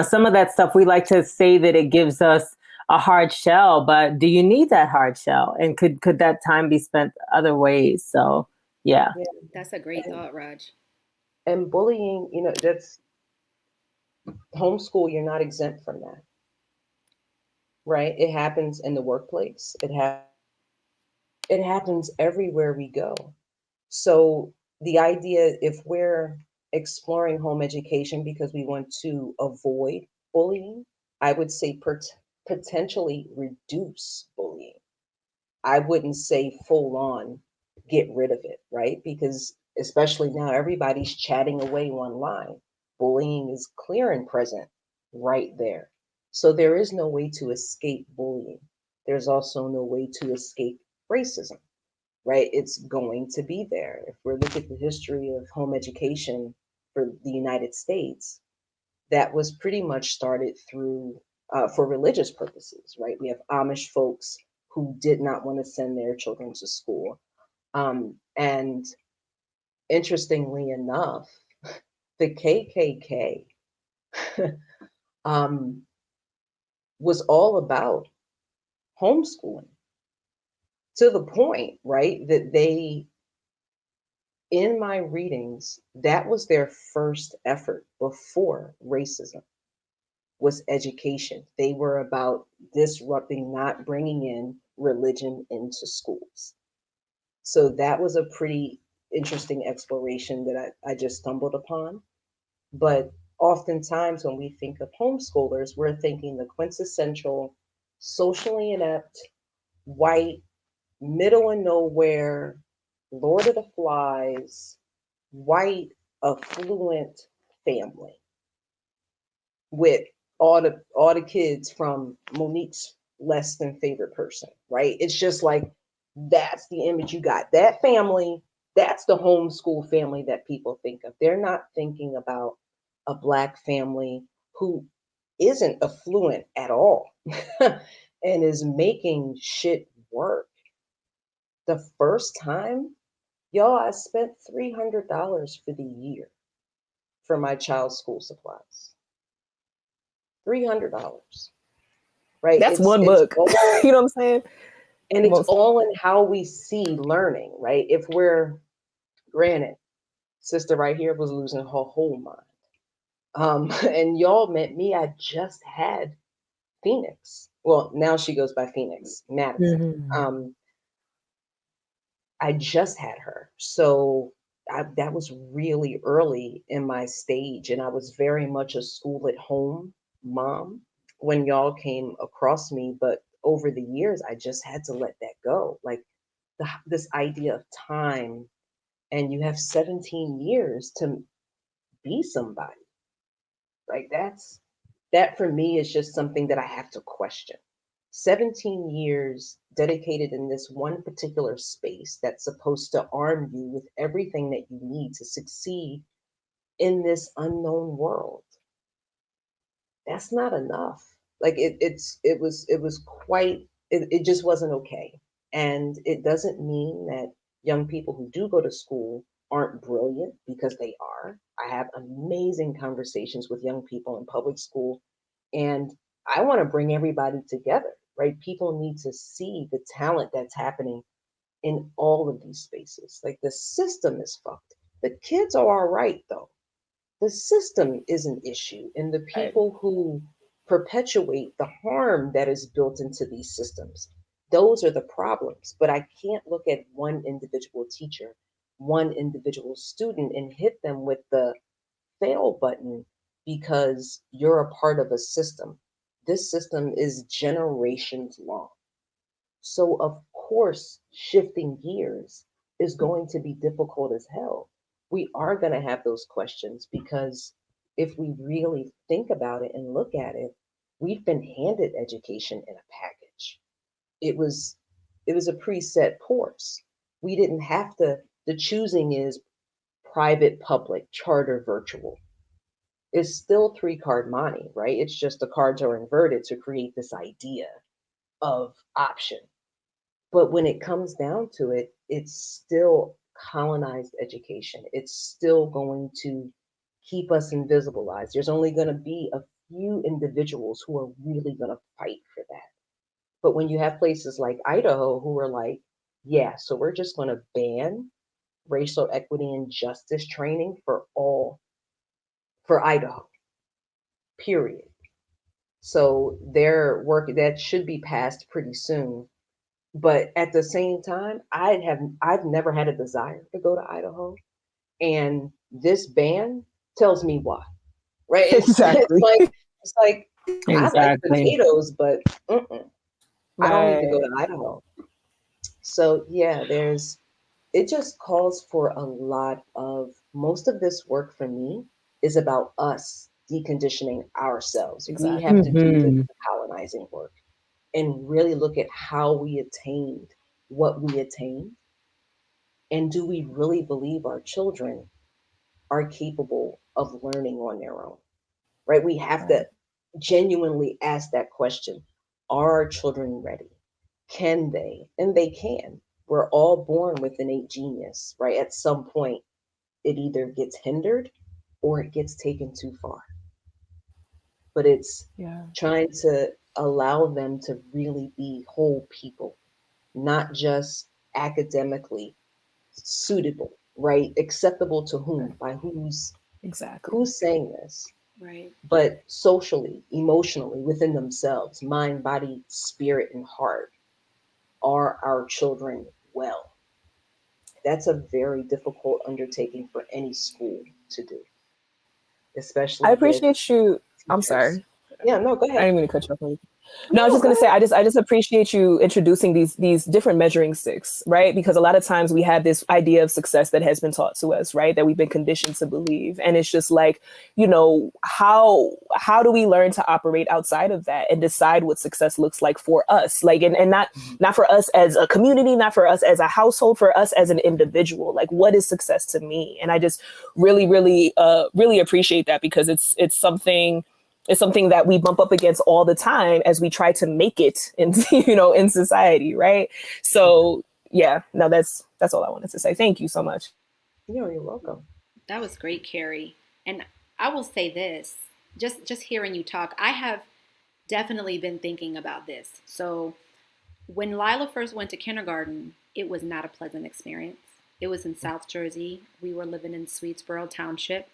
some of that stuff. We like to say that it gives us a hard shell, but do you need that hard shell? And could that time be spent other ways? So yeah. That's a great thought, Raj. And bullying, that's homeschool, you're not exempt from that, right? It happens in the workplace. It happens everywhere we go. So the idea, if we're exploring home education because we want to avoid bullying, I would say potentially reduce bullying. I wouldn't say full on get rid of it, right? Because especially now, everybody's chatting away online. Bullying is clear and present right there. So there is no way to escape bullying. There's also no way to escape racism, right? It's going to be there. If we look at the history of home education for the United States, that was pretty much started through for religious purposes, right? We have Amish folks who did not want to send their children to school. And interestingly enough, the KKK um, was all about homeschooling to the point, right, that they, in my readings, that was their first effort before racism was education. They were about disrupting, not bringing in religion into schools. So that was a pretty interesting exploration that I just stumbled upon. But oftentimes when we think of homeschoolers, we're thinking the quintessential socially inept, white, middle and nowhere, Lord of the Flies, white, affluent family with all the kids from Monique's less than favorite person, right? It's just like that's the image you got. That family, that's the homeschool family that people think of. They're not thinking about a black family who isn't affluent at all and is making shit work. The first time, y'all, I spent $300 for the year for my child's school supplies. $300, right? That's one It's book. all, You know what I'm saying? and it's Most. all in how we see learning, right? If we're, granted, sister right here was losing her whole mind. And y'all met me. I just had Phoenix. Well, now she goes by Phoenix Madison. Mhm. I just had her, so that was really early in my stage, and I was very much a school at home mom when y'all came across me. But over the years, I just had to let that go. Like this idea of time, and you have 17 years to be somebody. Like that for me is just something that I have to question. 17 years dedicated in this one particular space that's supposed to arm you with everything that you need to succeed in this unknown world. That's not enough. Like it was quite it just wasn't okay. And it doesn't mean that young people who do go to school aren't brilliant, because they are. I have amazing conversations with young people in public school, and I want to bring everybody together, right? People need to see the talent that's happening in all of these spaces. Like the system is fucked. The kids are all right though. The system is an issue, and the Right. people who perpetuate the harm that is built into these systems, those are the problems. But I can't look at one individual teacher, one individual student, and hit them with the fail button because you're a part of a system. This system is generations long. So, of course, shifting gears is going to be difficult as hell. We are going to have those questions because if we really think about it and look at it, we've been handed education in a package. It was a preset course. We didn't have to, the choosing is private, public, charter, virtual. It's still three-card money, right? It's just the cards are inverted to create this idea of option. But when it comes down to it, it's still colonized education. It's still going to keep us invisibilized. There's only going to be a few individuals who are really going to fight for that. But when you have places like Idaho who are like, yeah, so we're just going to ban racial equity and justice training for Idaho, period. So their work that should be passed pretty soon. But at the same time, I've never had a desire to go to Idaho. And this ban tells me why. Right? Exactly. It's like I like Exactly. potatoes, but I don't need to go Right. to Idaho. So yeah, it just calls for a lot of most of this work for me is about us deconditioning ourselves. We have Exactly. to do the Hmm. colonizing work and really look at how we attained what we attained. And do we really believe our children are capable of learning on their own? Right? We have Right. to genuinely ask that question. Are our children ready? Can they? And they can. We're all born with innate genius, right? At some point, it either gets hindered or it gets taken too far. But it's Yeah. trying to allow them to really be whole people, not just academically suitable, right? Acceptable to whom? Right. By Exactly. who's saying this? Right. But socially, emotionally, within themselves, mind, body, spirit, and heart, are our children well? That's a very difficult undertaking for any school to do, I especially with appreciate you. I'm teachers. sorry. Yeah, no, go I ahead. didn't mean to cut you off. No, I was No, just go gonna say ahead. I just appreciate you introducing these different measuring sticks, right? Because a lot of times we have this idea of success that has been taught to us, right? That we've been conditioned to believe. And it's just like, how do we learn to operate outside of that and decide what success looks like for us? Like and not for us as a community, not for us as a household, for us as an individual. Like what is success to me? And I just really appreciate that because it's something that we bump up against all the time as we try to make it in in society, right? Yeah. So yeah, no, that's all I wanted to say. Thank you so much. You're welcome. That was great, Carrie. And I will say this, just hearing you talk, I have definitely been thinking about this. So when Lila first went to kindergarten, it was not a pleasant experience. It was in South Jersey. We were living in Swedesboro Township,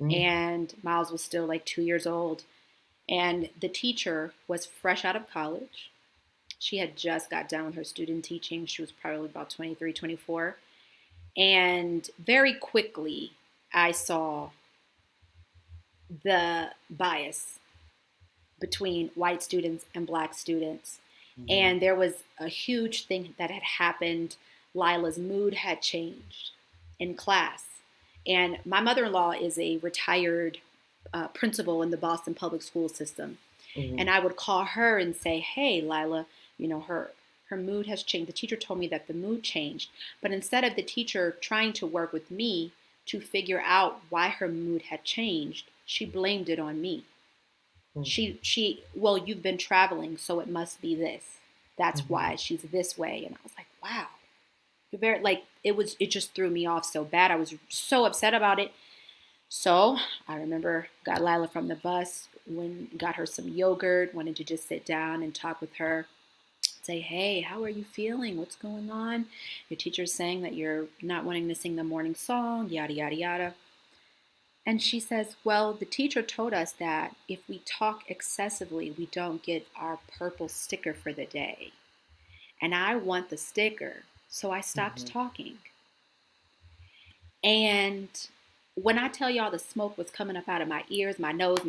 Mm, and Miles was still like 2 years old. And the teacher was fresh out of college. She had just got done with her student teaching. She was probably about 23, 24. And very quickly, I saw the bias between white students and black students. mhm, And there was a huge thing that had happened. Lila's mood had changed in class. And my mother in law is a retired principal in the Boston public school system. And mhm, I would call her and say, "Hey, Lila, her mood has changed. The teacher told me that the mood changed." But instead of the teacher trying to work with me to figure out why her mood had changed, she blamed it on me. mhm, Well, you've been traveling, so it must be this. That's mhm, why she's this way. And I was like, wow, you're very like it just threw me off so bad. I was so upset about it. So I remember got Lila from the bus, got her some yogurt, wanted to just sit down and talk with her. Say, hey, how are you feeling? What's going on? Your teacher's saying that you're not wanting to sing the morning song, yada, yada, yada. And she says, well, the teacher told us that if we talk excessively, we don't get our purple sticker for the day. And I want the sticker. So I stopped mhm. talking. And when I tell y'all the smoke was coming up out of my ears, my nose,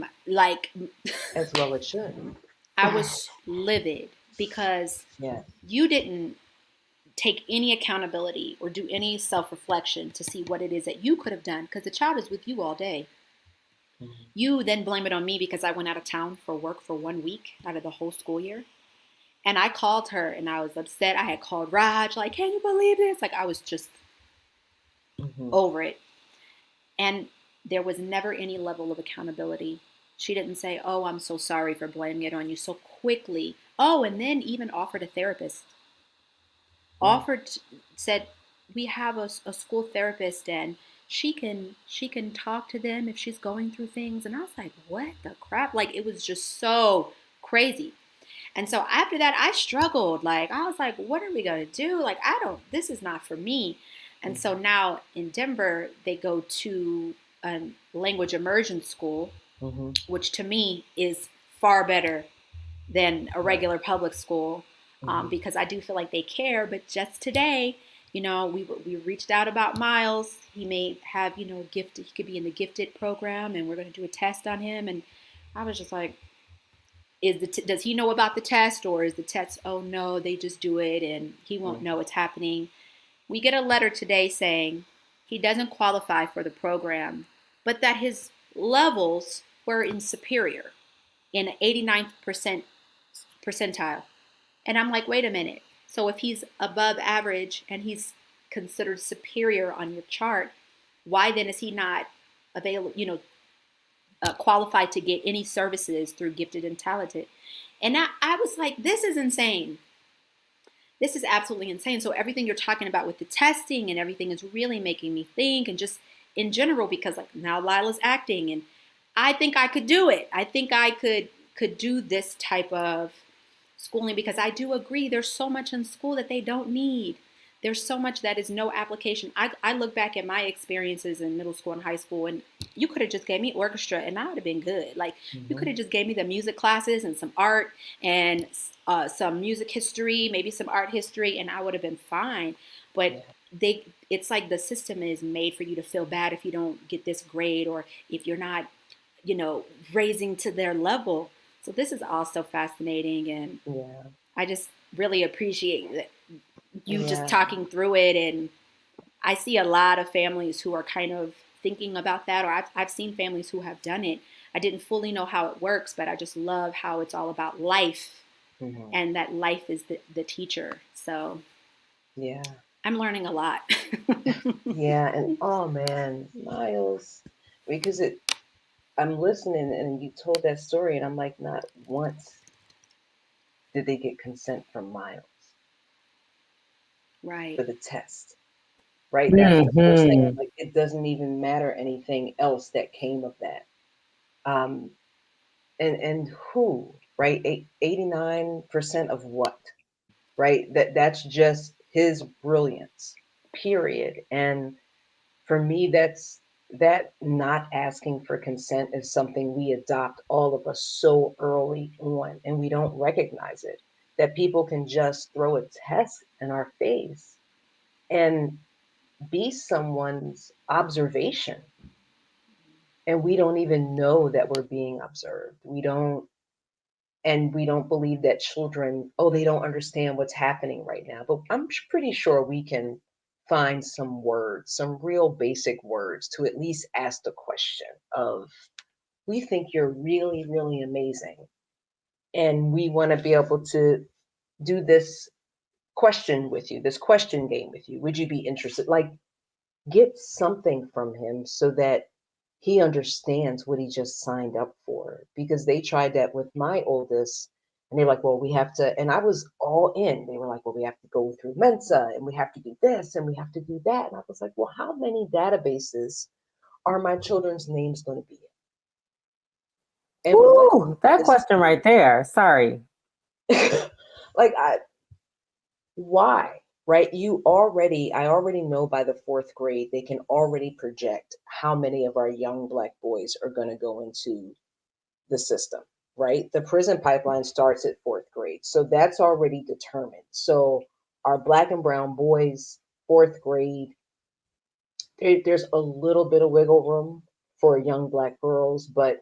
As well it should. I was livid because Yeah. you didn't take any accountability or do any self reflection to see what it is that you could have done because the child is with you all day. Mhm, You then blame it on me because I went out of town for work for 1 week out of the whole school year. And I called her and I was upset. I had called Raj, like, can you believe this? Like, I was just mhm, over it. And there was never any level of accountability. She didn't say, oh, I'm so sorry for blaming it on you so quickly. Oh, and then even offered a therapist. offered, said, we have a school therapist and she can talk to them if she's going through things. And I was like, what the crap? Like, it was just so crazy. And so after that, I struggled. Like, I was like, what are we going to do? Like, this is not for me. And so now in Denver, they go to a language immersion school, which to me is far better than a regular public school, because I do feel like they care. But just today, we reached out about Miles. He may have, gifted. He could be in the gifted program, and we're going to do a test on him. And I was just like, does he know about the test, or is the test? Oh no, they just do it, and he won't know what's happening. We get a letter today saying he doesn't qualify for the program, but that his levels were in superior, in 89th percentile. And I'm like, wait a minute. So if he's above average and he's considered superior on your chart, why then is he not available, qualified to get any services through Gifted and Talented? And I was like, this is insane. This is absolutely insane. So everything you're talking about with the testing and everything is really making me think, and just in general, because like now Lila's acting, and I think I could do it. I think I could do this type of schooling, because I do agree there's so much in school that they don't need. There's so much that is no application. I look back at my experiences in middle school and high school, and you could have just gave me orchestra and I would have been good. Like, you could have just gave me the music classes and some art and some music history, maybe some art history, and I would have been fine. But it's like the system is made for you to feel bad if you don't get this grade, or if you're not, raising to their level. So this is also fascinating, and I just really appreciate that you just talking through it. And I see a lot of families who are kind of thinking about that, or I've seen families who have done it. I didn't fully know how it works, but I just love how it's all about life, and that life is the teacher. So I'm learning a lot. And oh man, Miles, because I'm listening and you told that story, and I'm like, not once did they get consent from Miles Right. for the test. Right? That's the first thing. I'm like, it doesn't even matter anything else that came of that. And who, right? 89% of what? Right? That's just his brilliance, period. And for me, that not asking for consent is something we adopt, all of us, so early on, and we don't recognize it. That people can just throw a test in our face and be someone's observation, and we don't even know that we're being observed. We don't believe that children, they don't understand what's happening right now. But I'm pretty sure we can find some words, some real basic words, to at least ask the question of, we think you're really, really amazing, and we want to be able to do this question with you, this question game with you. Would you be interested? Like, get something from him so that he understands what he just signed up for. Because they tried that with my oldest, and they're like, well, we have to, and I was all in. They were like, well, we have to go through Mensa, and we have to do this, and we have to do that. And I was like, well, how many databases are my children's names going to be in? And Ooh, that question right there. Sorry. like, why? Right? I already know by the fourth grade, they can already project how many of our young Black boys are going to go into the system, right? The prison pipeline starts at fourth grade. So that's already determined. So our Black and brown boys, fourth grade, there's a little bit of wiggle room for young Black girls, but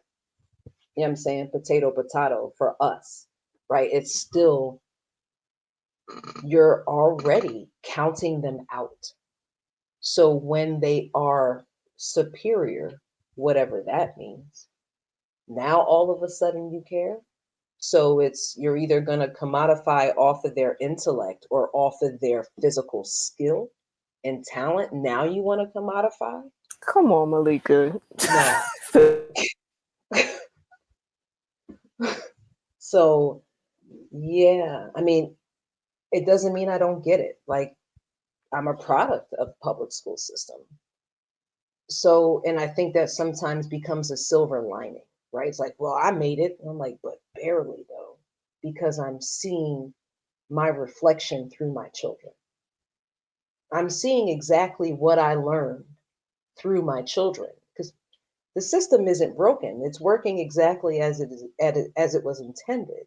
you know what I'm saying? Potato, potato for us, right? It's still, you're already counting them out. So when they are superior, whatever that means, now all of a sudden you care. So you're either going to commodify off of their intellect or off of their physical skill and talent. Now you want to commodify? Come on, Maleka. No. So, yeah, I mean, It doesn't mean I don't get it. Like, I'm a product of public school system. So, and I think that sometimes becomes a silver lining, right? It's like, well, I made it. And I'm like, but barely though, because I'm seeing my reflection through my children. I'm seeing exactly what I learned through my children because the system isn't broken. It's working exactly as it was intended.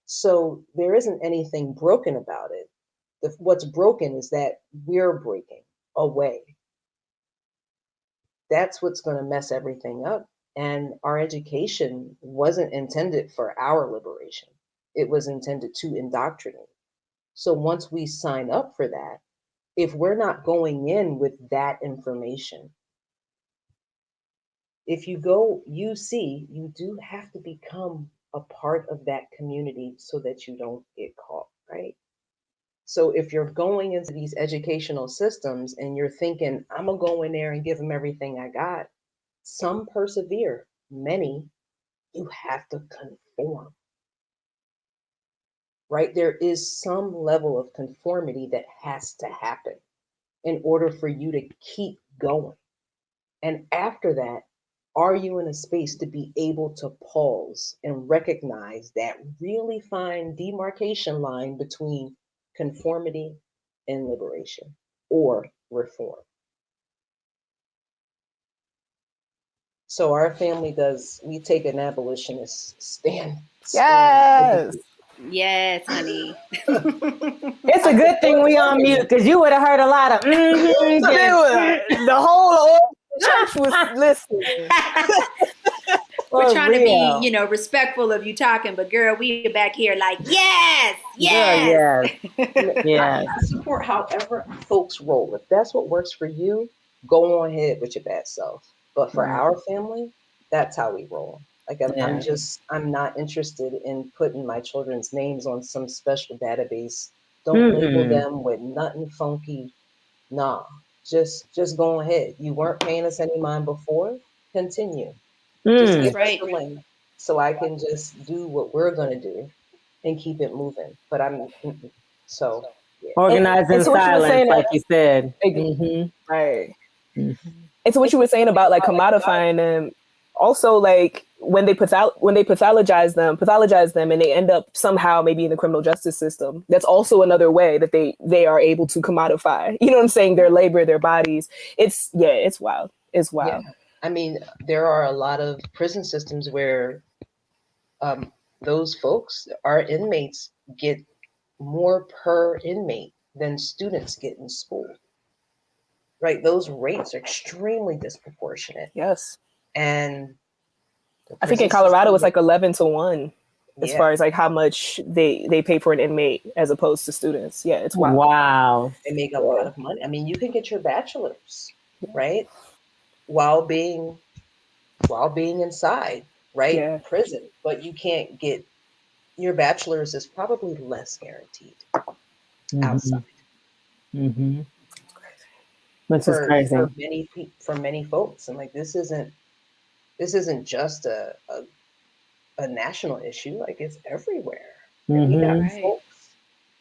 So there isn't anything broken about it. What's broken is that we're breaking away. That's what's going to mess everything up. And our education wasn't intended for our liberation. It was intended to indoctrinate. So once we sign up for that, if we're not going in with that information, if you go UC, you do have to become a part of that community so that you don't get caught, right? So if you're going into these educational systems and you're thinking, I'm going to go in there and give them everything I got, some persevere, many, you have to conform, right? There is some level of conformity that has to happen in order for you to keep going. And after that, are you in a space to be able to pause and recognize that really fine demarcation line between conformity and liberation or reform? So our family we take an abolitionist stand. Yes. Yes, honey. It's a good thing we on mute because you would have heard a lot of So the whole church was listening. We're For trying to real. be, respectful of you talking, but girl, we back here like, yes, Girl, yes. yes. I support however folks roll. If that's what works for you, go on ahead with your bad self. But for our family, that's how we roll. Like I'm not interested in putting my children's names on some special database. Don't label them with nothing funky. Nah, just go ahead. You weren't paying us any mind before. Continue. Just That's give us right. the link so I can just do what we're gonna do and keep it moving. But so yeah. Organized in so what you were silence, saying, like you said. right? And so what you were saying about like commodifying them, also like when they pathologize them, and they end up somehow maybe in the criminal justice system. That's also another way that they are able to commodify. You know what I'm saying? Their labor, their bodies. It's wild. It's wild. Yeah. I mean, there are a lot of prison systems where those folks, our inmates, get more per inmate than students get in school. Right? Those rates are extremely disproportionate. Yes. And I think in Colorado it's like 11-1 as far as like how much they pay for an inmate as opposed to students. Yeah, it's wild. Wow. They make a lot of money. I mean, you can get your bachelor's, right? While being inside, right? Yeah. Prison, but you can't get your bachelor's is probably less guaranteed outside. Which is crazy. For many folks. And like this isn't just a national issue, like it's everywhere. And we got folks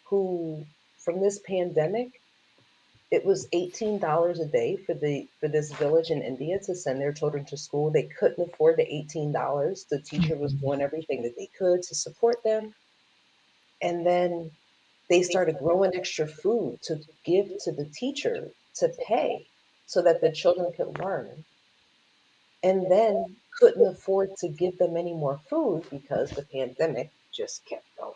who from this pandemic, it was $18 a day for this village in India to send their children to school. They couldn't afford the $18. The teacher was doing everything that they could to support them. And then they started growing extra food to give to the teacher to pay so that the children could learn. And then couldn't afford to give them any more food because the pandemic just kept going.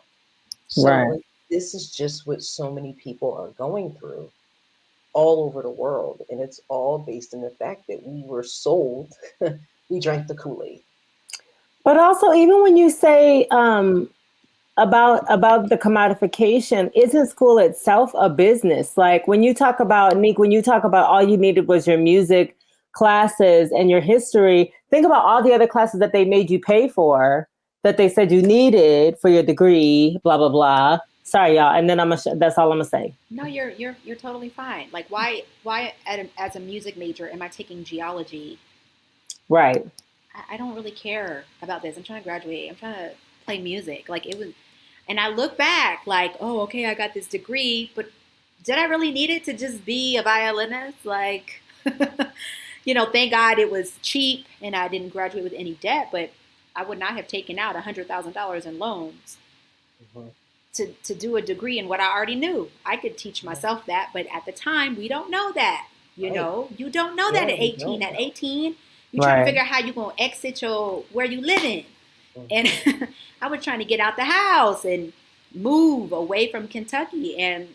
So this is just what so many people are going through all over the world. And it's all based on the fact that we were sold, we drank the Kool-Aid. But also, even when you say about the commodification, isn't school itself a business? Like when you talk about, Nick, when you talk about all you needed was your music classes and your history, think about all the other classes that they made you pay for, that they said you needed for your degree, blah, blah, blah. Sorry, y'all. And then that's all I'm gonna say. No, you're totally fine. Like why as a music major am I taking geology? Right. I don't really care about this. I'm trying to graduate. I'm trying to play music. Like And I look back like, oh, okay, I got this degree, but did I really need it to just be a violinist? Like, thank God it was cheap and I didn't graduate with any debt, but I would not have taken out $100,000 in loans Mhm. to do a degree in what I already knew. I could teach myself that, but at the time, we don't know that. Right. You don't know that Yeah, at we 18. don't At know. 18, you're trying to Right. figure out how you're going to exit where you live in. Mhm. And I was trying to get out the house and move away from Kentucky. And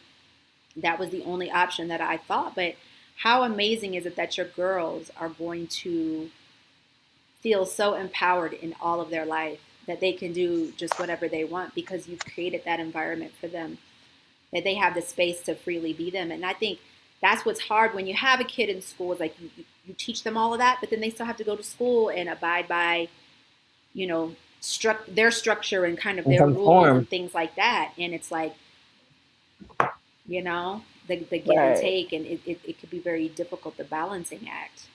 that was the only option that I thought. But how amazing is it that your girls are going to feel so empowered in all of their life that they can do just whatever they want because you've created that environment for them, that they have the space to freely be them. And I think that's what's hard when you have a kid in school, is like you teach them all of that, but then they still have to go to school and abide by, their structure and kind of And their rules conform. and things like that. And it's like, the give and Right. take, and it could be very difficult, the balancing act.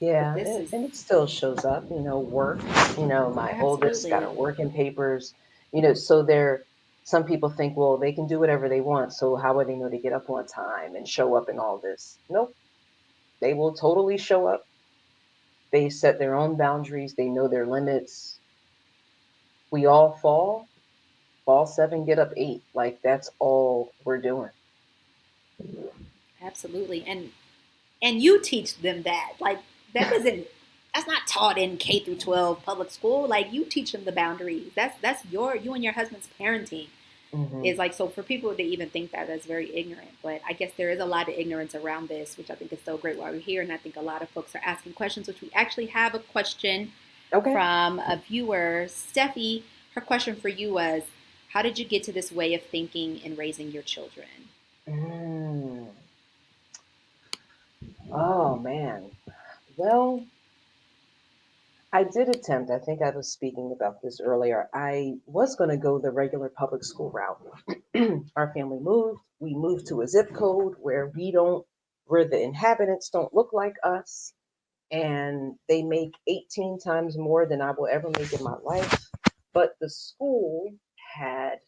But Yeah, this is and it still shows up, work. My oldest got absolutely. her working papers, so some people think, well, they can do whatever they want. So how would they know to get up on time and show up and all this? Nope. They will totally show up. They set their own boundaries. They know their limits. We all fall 7, get up 8. Like that's all we're doing. Absolutely. And you teach them that. Like that's not taught in K through 12 public school. Like you teach them the boundaries. That's you and your husband's parenting. Hmm. Is like, so for people to even think that, that's very ignorant. But I guess there is a lot of ignorance around this, which I think is so great while we're here. And I think a lot of folks are asking questions, which we actually have a question Okay. from a viewer, Steffi. Her question for you was, how did you get to this way of thinking and raising your children? Mm. Oh man. Well, I did attempt. I think I was speaking about this earlier. I was going to go the regular public school route. Our family moved. We moved to a zip code where the inhabitants don't look like us, and they make 18 times more than I will ever make in my life. But the school had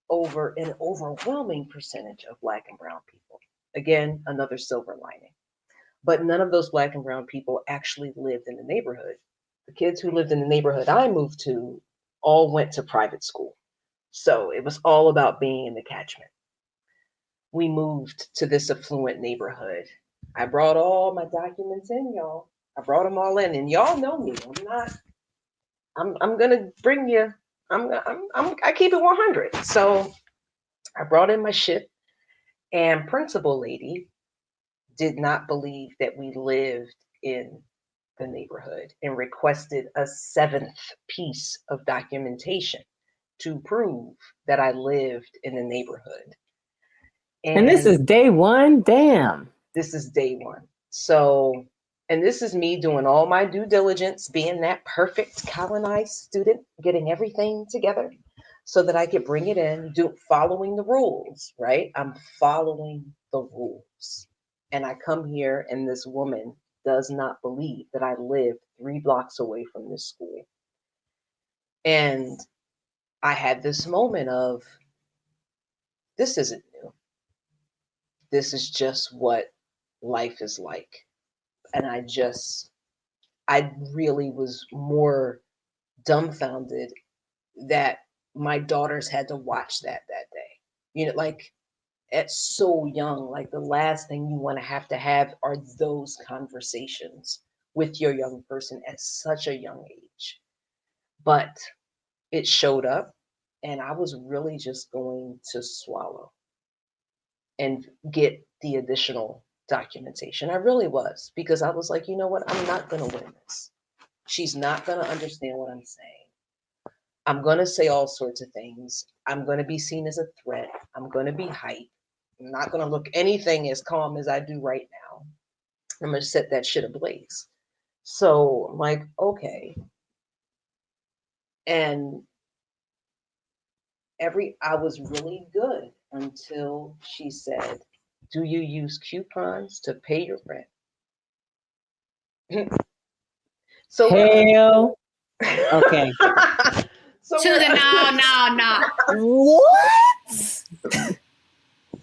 over an overwhelming percentage of Black and Brown people. Again, another silver lining. But none of those Black and Brown people actually lived in the neighborhood. The kids who lived in the neighborhood I moved to all went to private school. So it was all about being in the catchment. We moved to this affluent neighborhood. I brought all my documents in, y'all. I brought them all in, and y'all know me. I'm not. I'm gonna bring you. I keep it 100. So I brought in my shit, and principal lady did not believe that we lived in the neighborhood and requested a 7th piece of documentation to prove that I lived in the neighborhood. And this is And day one? Damn. this is day one. So, and this is me doing all my due diligence, being that perfect colonized student, getting everything together so that I could bring it in, following the rules, right? I'm following the rules. And I come here, and this woman does not believe that I live 3 blocks away from this school. And I had this moment of, this isn't new. This is just what life is like. And I really was more dumbfounded that my daughters had to watch that day. Like at so young, like the last thing you want to have are those conversations with your young person at such a young age. But it showed up, and I was really just going to swallow and get the additional documentation. I really was, because I was like, you know what? I'm not going to win this. She's not going to understand what I'm saying. I'm going to say all sorts of things. I'm going to be seen as a threat. I'm going to be hype. I'm not going to look anything as calm as I do right now. I'm going to set that shit ablaze. So I'm like, okay. And I was really good until she said, do you use coupons to pay your rent? So we're Hell. Okay. So To the no. What?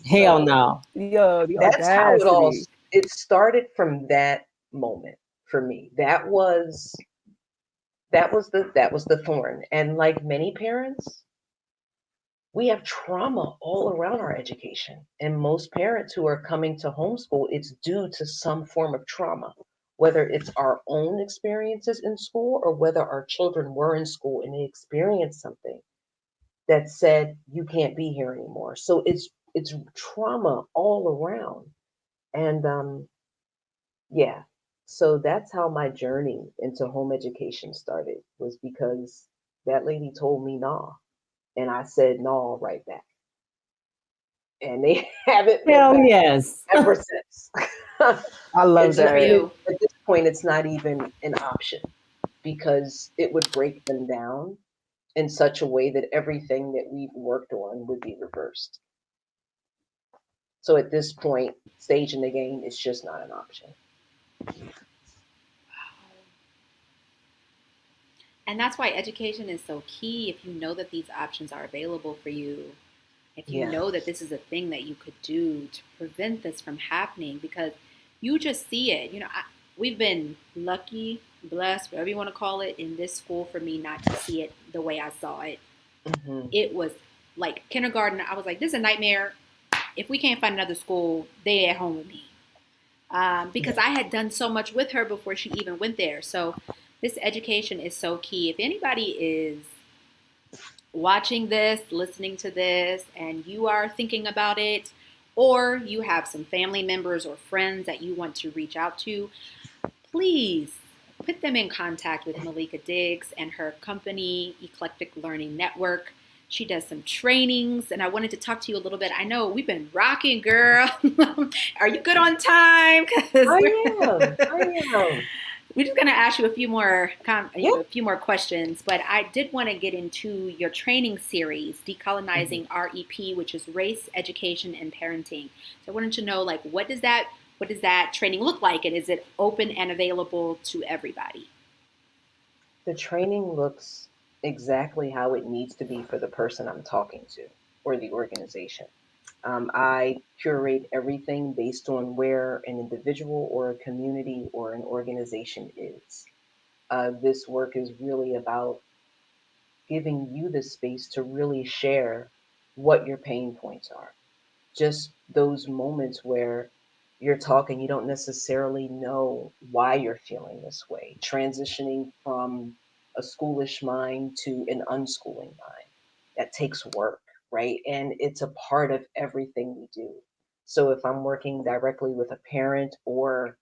Hell no. Yo, the that's how audacity. it started from that moment for me. That was the thorn. And like many parents, we have trauma all around our education. And most parents who are coming to homeschool, it's due to some form of trauma, whether it's our own experiences in school or whether our children were in school and they experienced something that said you can't be here anymore. So it's trauma all around. And yeah, so that's how my journey into home education started, was because that lady told me nah, and I said no right back, and they haven't looked Hell back yes. ever since. I love It's Good not for that. you. at this point. It's not even an option because it would break them down in such a way that everything that we've worked on would be reversed. So at this point, stage in the game is just not an option. And that's why education is so key. If you know that these options are available for you, if you Yeah. know that this is a thing that you could do to prevent this from happening, because you just see it. We've been lucky, blessed, whatever you want to call it, in this school for me not to see it the way I saw it. Hmm. It was like kindergarten. I was like, this is a nightmare. If we can't find another school, they at home with me. Because Yeah. I had done so much with her before she even went there. So this education is so key. If anybody is watching this, listening to this, and you are thinking about it, or you have some family members or friends that you want to reach out to, please put them in contact with Maleka Diggs and her company, Eclectic Learning Network. She does some trainings, and I wanted to talk to you a little bit. I know we've been rocking, girl. Are you good on time? Because I am. I am. we're just gonna ask you Yeah. a few more questions, but I did want to get into your training series, Hmm. Decolonizing REP, which is Race, Education, and Parenting. So I wanted to know, like, what does that training look like, and is it open and available to everybody? The training looks exactly how it needs to be for the person I'm talking to or the organization. I curate everything based on where an individual or a community or an organization is. This work is really about giving you the space to really share what your pain points are. Just those moments where you're talking, you don't necessarily know why you're feeling this way, transitioning from a schoolish mind to an unschooling mind. That takes work, right? And it's a part of everything we do. So if I'm working directly with a parent or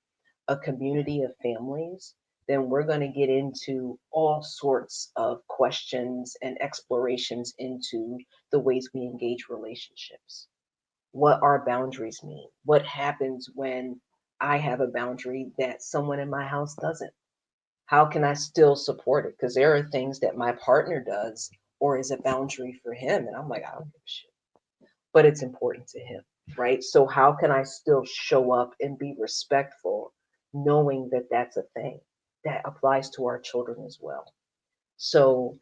a community of families, then we're going to get into all sorts of questions and explorations into the ways we engage relationships, what our boundaries mean, what happens when I have a boundary that someone in my house doesn't. How can I still support it? Because there are things that my partner does or is a boundary for him. And I'm like, I don't give a shit. But it's important to him, right? So, how can I still show up and be respectful, knowing that that's a thing that applies to our children as well? So,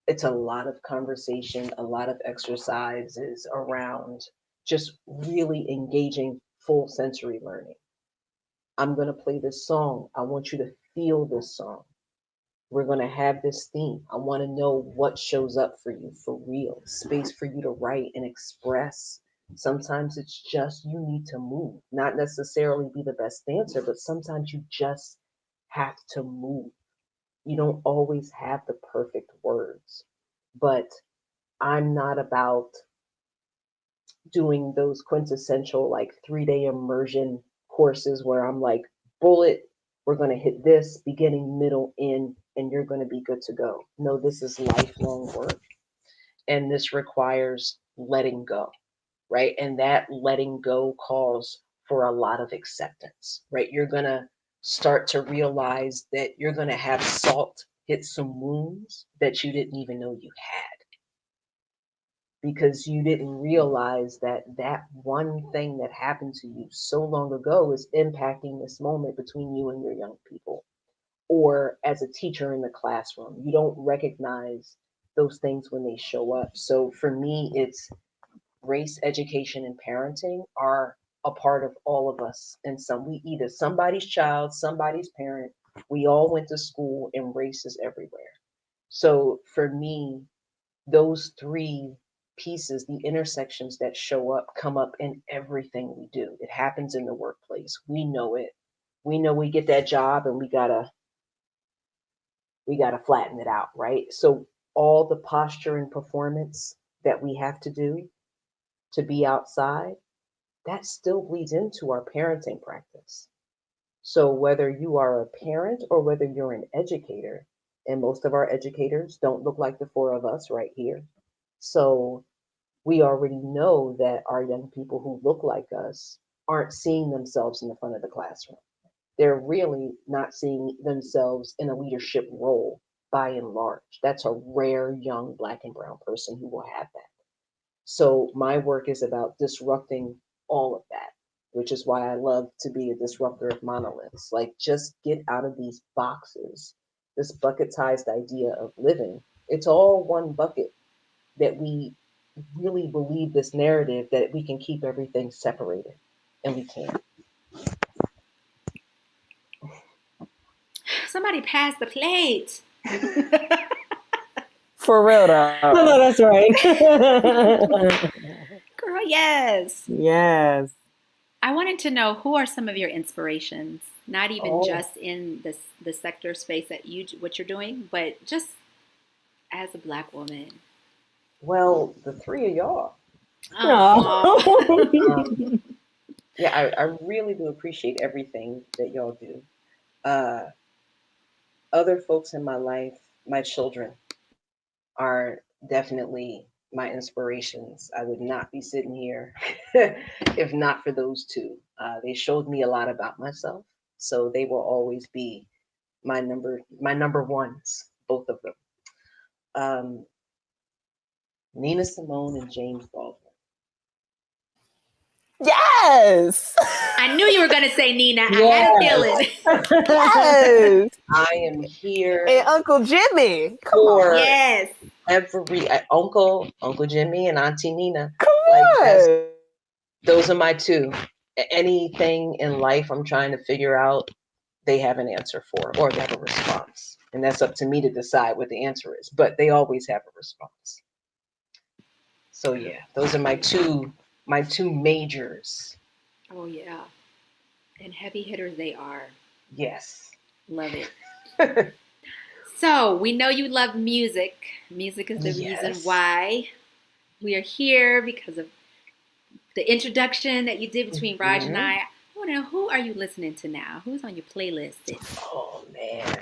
it's a lot of conversation, a lot of exercises around just really engaging full sensory learning. I'm going to play this song. I want you to feel this song. We're going to have this theme. I want to know what shows up for you for real, space for you to write and express. Sometimes it's just you need to move, not necessarily be the best dancer, but sometimes you just have to move. You don't always have the perfect words, but I'm not about doing those quintessential like 3 day immersion courses where I'm like, bullet, we're going to hit this beginning, middle, end, and you're going to be good to go. No, this is lifelong work. And this requires letting go, right? And that letting go calls for a lot of acceptance, right? You're going to start to realize that you're going to have salt hit some wounds that you didn't even know you had, because you didn't realize that that one thing that happened to you so long ago is impacting this moment between you and your young people. Or as a teacher in the classroom, you don't recognize those things when they show up. So for me, it's race, education, and parenting are a part of all of us. And we either somebody's child, somebody's parent. We all went to school, and race is everywhere. So for me, those three pieces, the intersections that show up, come up in everything we do. It happens in the workplace. We know it. We know we get that job, and we gotta flatten it out, right? So all the posture and performance that we have to do to be outside, that still bleeds into our parenting practice. So whether you are a parent or whether you're an educator, and most of our educators don't look like the four of us right here. So we already know that our young people who look like us aren't seeing themselves in the front of the classroom. They're really not seeing themselves in a leadership role by and large. That's a rare young Black and brown person who will have that. So my work is about disrupting all of that, which is why I love to be a disruptor of monoliths. Like, just get out of these boxes, this bucketized idea of living. It's all one bucket, that we really believe this narrative that we can keep everything separated, and we can't. Somebody pass the plate. For real though. No, that's right. Girl, yes. Yes. I wanted to know, who are some of your inspirations? Not even Oh. just in the sector space that what you're doing, but just as a Black woman. Well, the three of y'all. Aw. Yeah, I really do appreciate everything that y'all do. Other folks in my life, my children, are definitely my inspirations. I would not be sitting here if not for those two. They showed me a lot about myself, so they will always be my number ones, both of them. Nina Simone and James Baldwin. Yes. I knew you were going to say Nina. I Yes. had a feeling. Yes. I am here And Uncle Jimmy. Come for on. Yes. every Uncle Jimmy and Auntie Nina. Come Like, on. those are my two. Anything in life I'm trying to figure out, they have an answer for, or they have a response. And that's up to me to decide what the answer is. But they always have a response. So yeah, those are my two majors. Oh, yeah. And heavy hitters they are. Yes. Love it. So, we know you love music. Music is the reason Yes. why we are here, because of the introduction that you did between Raj and I. I want to know, who are you listening to now? Who's on your playlist? Oh man.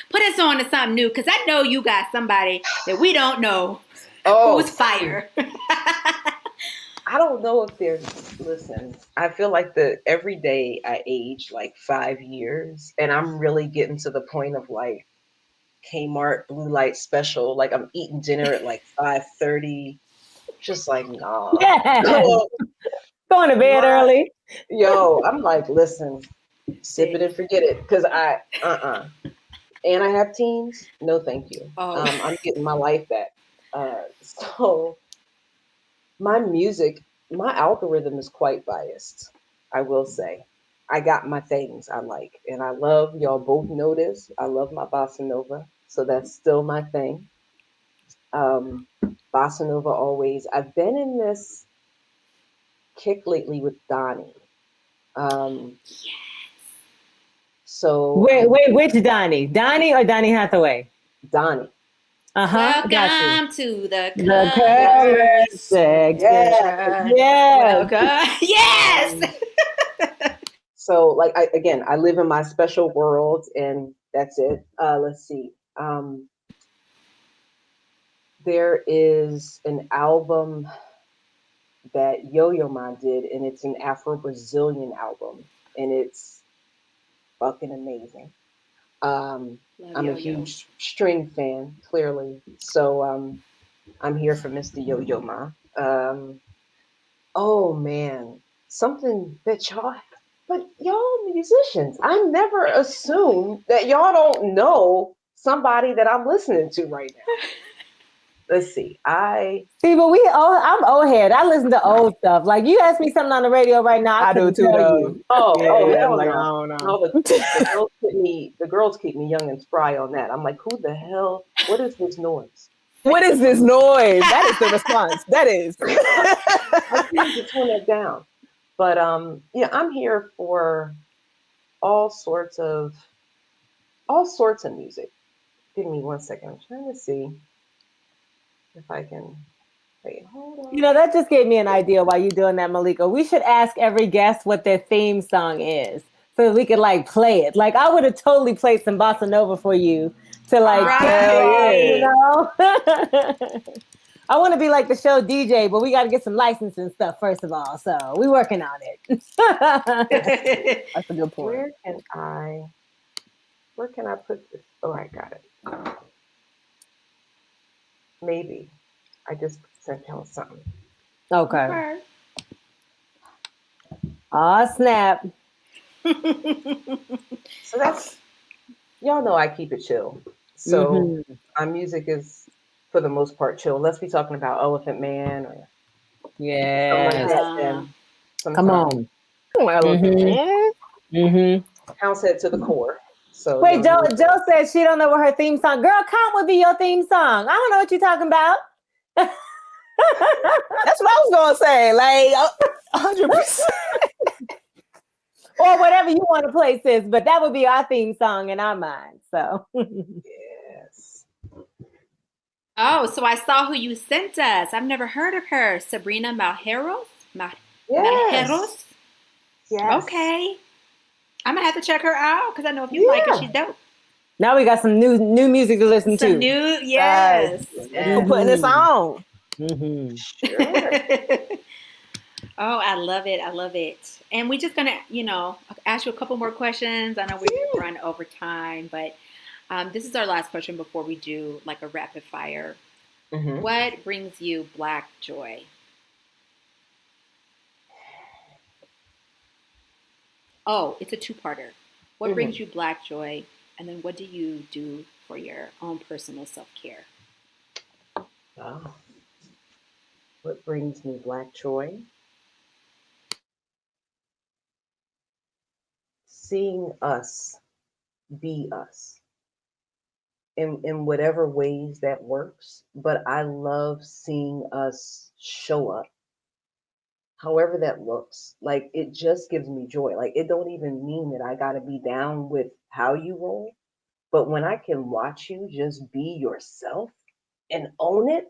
Put us on to something new, because I know you got somebody that we don't know who's fire. I don't know if there's, listen, I feel like every day I age like 5 years, and I'm really getting to the point of like Kmart blue light special. Like, I'm eating dinner at like 5:30. Just like, nah. Yes. So, Going to bed early. yo, I'm like, listen, sip it and forget it. Cause and I have teens. No, thank you. Oh. I'm getting my life back. So my music, my algorithm is quite biased, I will say. I got my things I like, and I love, y'all both know this, I love my bossa nova, so that's still my thing. Bossa nova always. I've been in this kick lately with Donnie. So Wait, which Donnie? Donnie or Donnie Hathaway? Donnie. Got you. Welcome to the The color section. section. Yes. Welcome. Yes. So, like, I live in my special world, and that's it. Let's see. There is an album that Yo-Yo Ma did, and it's an Afro-Brazilian album, and it's fucking amazing. I'm Yo-Yo. a huge string fan, clearly. So I'm here for Mr. Yo-Yo Ma. Oh man, something that y'all musicians, I never assume that y'all don't know somebody that I'm listening to right now. Let's see. But I'm old head. I listen to old stuff. Like you ask me something on the radio right now, I do couldn't too, tell though. you. Yeah, I'm hell like, no. I don't know. No, the girls keep me young and spry on that. I'm like, who the hell? What is this noise? What is this noise? That is the response. That is. I need to tone it down. But yeah, I'm here for all sorts of music. Give me 1 second. I'm trying to see if I can. Wait, hold on. You know, that just gave me an idea while you're doing that, Maleka. We should ask every guest what their theme song is so that we could like play it. Like I would have totally played some bossa nova for you to like, you know. I want to be like the show DJ, but we got to get some licensing stuff first of all. So we're working on it. That's a good point. Where can I put this? Oh, I got it. Maybe. I just sent y'all something. Okay. Aw, snap. So that's, y'all know I keep it chill. So my music is, for the most part, chill. Let's be talking about Elephant Man or something like that. Come on. House head to the core. So wait, Joe said she don't know what her theme song. Girl, Count would be your theme song. I don't know what you're talking about. That's what I was gonna say. Like 100%. Or whatever you want to play, sis. But that would be our theme song in our mind. So yes. Oh, so I saw who you sent us. I've never heard of her. Sabrina Malheros? Yes. Malheros? Yes. Okay. I'm going to have to check her out because I know if you like her, she's dope. now we got some new music to listen to. Yes. Who putting this on? Sure. Oh, I love it. I love it. And we're just going to, ask you a couple more questions. I know we've run over time, but this is our last question before we do like a rapid fire. What brings you Black joy? Oh, it's a two-parter. What brings you Black joy? And then what do you do for your own personal self-care? Oh. What brings me Black joy? Seeing us be us in whatever ways that works. But I love seeing us show up. However that looks, like it just gives me joy. Like it don't even mean that I gotta be down with how you roll, but when I can watch you just be yourself and own it,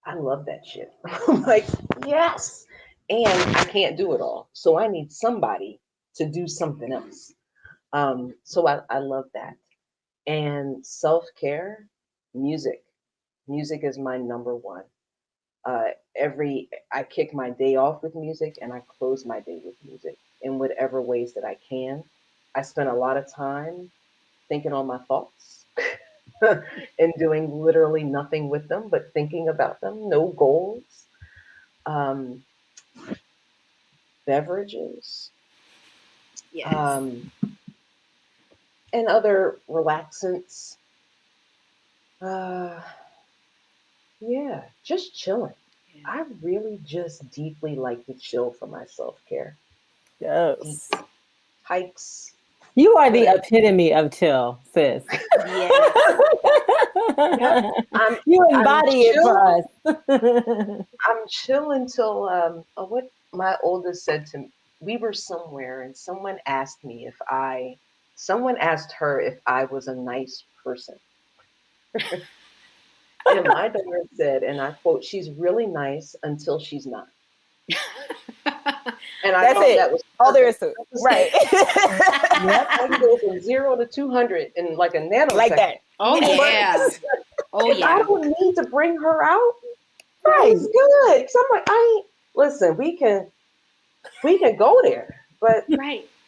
I love that shit. I'm like, yes. And I can't do it all. So I need somebody to do something else. So I love that. And self-care, music. Music is my number one. I kick my day off with music and I close my day with music in whatever ways that I can. I spend a lot of time thinking on my thoughts and doing literally nothing with them, but thinking about them, no goals. Beverages. Yes. And other relaxants. Yeah, just chilling. I really just deeply like to chill for my self-care. Yes. Hikes. You are the epitome of chill, sis. Yeah. You embody it for us. I'm chill until what my oldest said to me. We were somewhere and someone asked her if I was a nice person. And my daughter said, and I quote, "She's really nice until she's not." And I thought that was all there is to it. Right. Yep. I can go from 0 to 200 in like a nanosecond. Like that. Oh, yeah. Oh, yeah. I don't need to bring her out. Right. It's good. So I'm like, listen, we can go there, but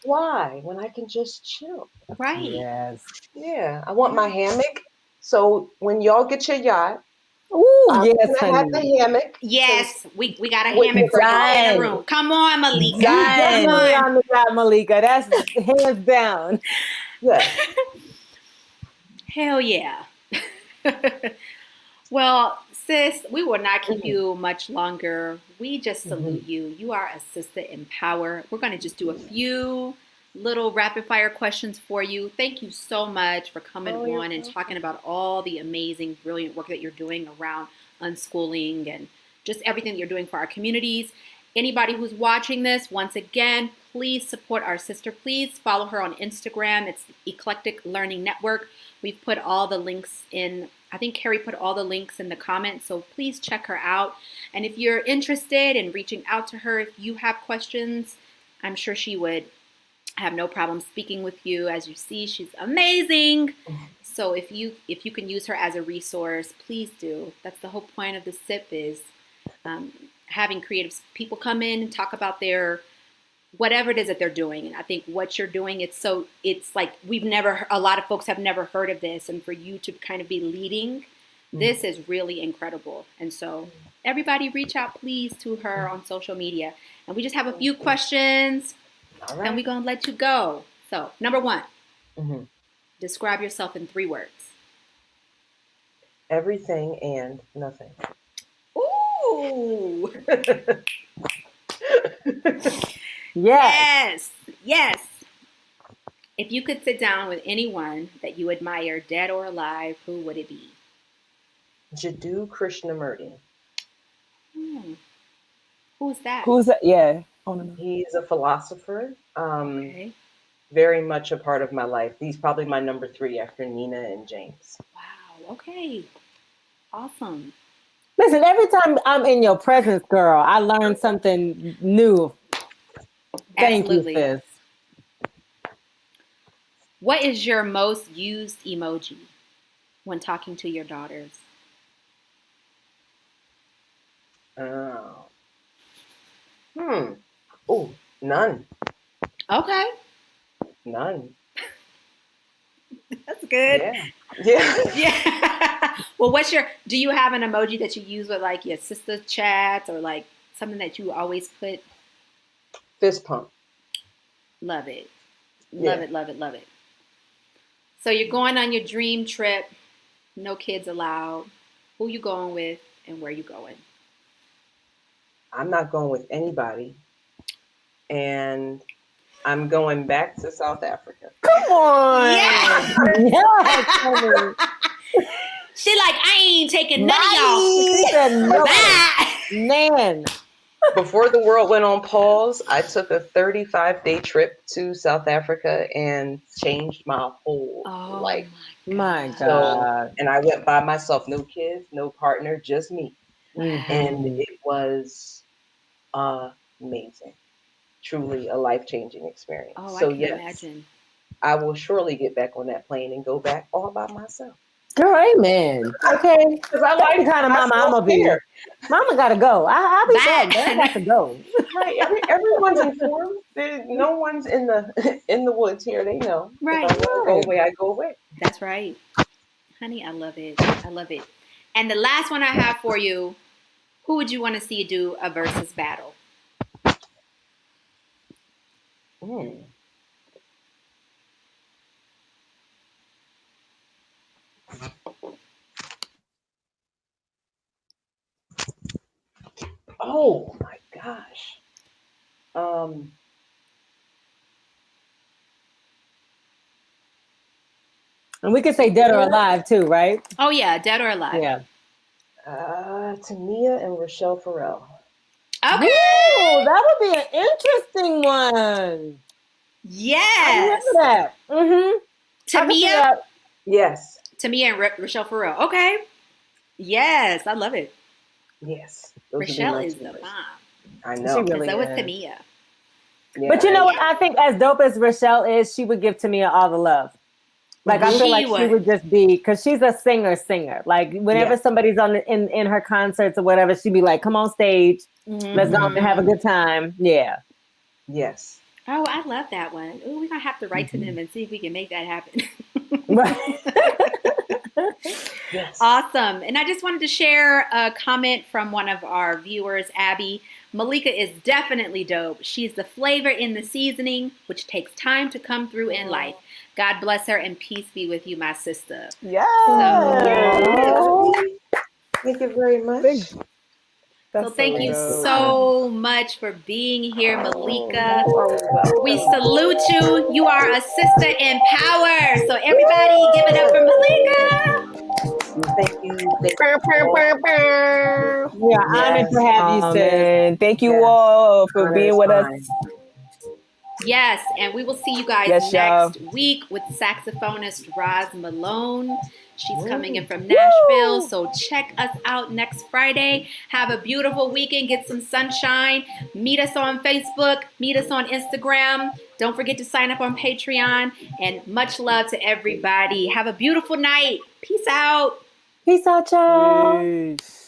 why when I can just chill? Right. Yes. Yeah. I want my hammock. So when y'all get your yacht, yes, I have the hammock. Yes, we got a hammock right in the room. Come on, Maleka. Definitely on the yacht, Maleka. That's hands down. Yeah. Hell yeah. Well, sis, we will not keep you much longer. We just salute you. You are a sister in power. We're going to just do a few little rapid fire questions for you. Thank you so much for coming on and talking about all the amazing, brilliant work that you're doing around unschooling and just everything that you're doing for our communities. Anybody who's watching this, once again, please support our sister. Please follow her on Instagram. It's Eclectic Learning Network. We've put all the links in. I think Carrie put all the links in the comments, so please check her out. And if you're interested in reaching out to her, if you have questions, I'm sure she would have no problem speaking with you. As you see, she's amazing. So if you can use her as a resource, please do. That's the whole point of the SIP is having creative people come in and talk about their whatever it is that they're doing. And I think what you're doing, it's like a lot of folks have never heard of this. And for you to kind of be leading, this is really incredible. And so everybody reach out, please, to her on social media. And we just have a few questions and we're going to let you go. So number 1, describe yourself in 3 words. Everything and nothing. Ooh. Yes. Yes. If you could sit down with anyone that you admire, dead or alive, who would it be? Jiddu Krishnamurti. Who's that? Who's that? Yeah. Oh, no. He's a philosopher. Very much a part of my life. He's probably my number 3 after Nina and James. Wow. Okay. Awesome. Listen, every time I'm in your presence, girl, I learn something new. Thank Absolutely. you, sis. What is your most used emoji when talking to your daughters? Oh. None. Okay. None. That's good. Yeah. Well, do you have an emoji that you use with like your sister chats or like something that you always put? Fist pump. Love it. Love it, love it, love it. So you're going on your dream trip, no kids allowed. Who you going with and where you going? I'm not going with anybody. And I'm going back to South Africa. Come on. Yeah. She like, I ain't taking none of y'all. Man. Before the world went on pause, I took a 35-day trip to South Africa and changed my whole life. My God. So, and I went by myself, no kids, no partner, just me. And it was amazing. Truly a life-changing experience. Oh, so I can imagine. I will surely get back on that plane and go back all by myself. Girl, amen. Okay. Because I like the kind of mama I'm going to be. Mama got to go. I'll be back, but I got to go. Right. Everyone's informed. No one's in the woods here. They know. Right. If I want to go away, I go away. That's right. Honey, I love it. I love it. And the last one I have for you, who would you want to see do a versus battle? Oh my gosh. And we could say dead or alive too, right? Oh yeah, dead or alive. Yeah. Tamia and Rochelle Farrell. Okay. Ooh, that would be an interesting one. Yes. I remember that. Tamia. Yes. Tamia and Rochelle Farrell. Okay. Yes, I love it. Yes. Rochelle is the bomb. I know. She really so is. is Tamia. Yeah, but you know what? I think as dope as Rochelle is, she would give Tamia all the love. Like I feel like she would just be, because she's a singer. Like whenever somebody's in her concerts or whatever, she'd be like, "Come on stage, let's go and have a good time." Yeah. Yes. Oh, I love that one. Oh, we're gonna have to write to them and see if we can make that happen. Yes. Awesome. And I just wanted to share a comment from one of our viewers, Abby. Maleka is definitely dope. She's the flavor in the seasoning, which takes time to come through in life. God bless her and peace be with you, my sister. Yeah. Thank you very much. So thank you dope. so much for being here, Maleka. We salute you. You are a sister in power. So everybody give it up for Maleka. Thank you. We are honored to have you, sis. And thank you Yes. all for Honor being is with us. mine. Yes, and we will see you guys Yes, y'all. next week with saxophonist Roz Malone. She's coming in from Nashville, so check us out next Friday. Have a beautiful weekend. Get some sunshine. Meet us on Facebook. Meet us on Instagram. Don't forget to sign up on Patreon. And much love to everybody. Have a beautiful night. Peace out. Peace out, y'all. Peace.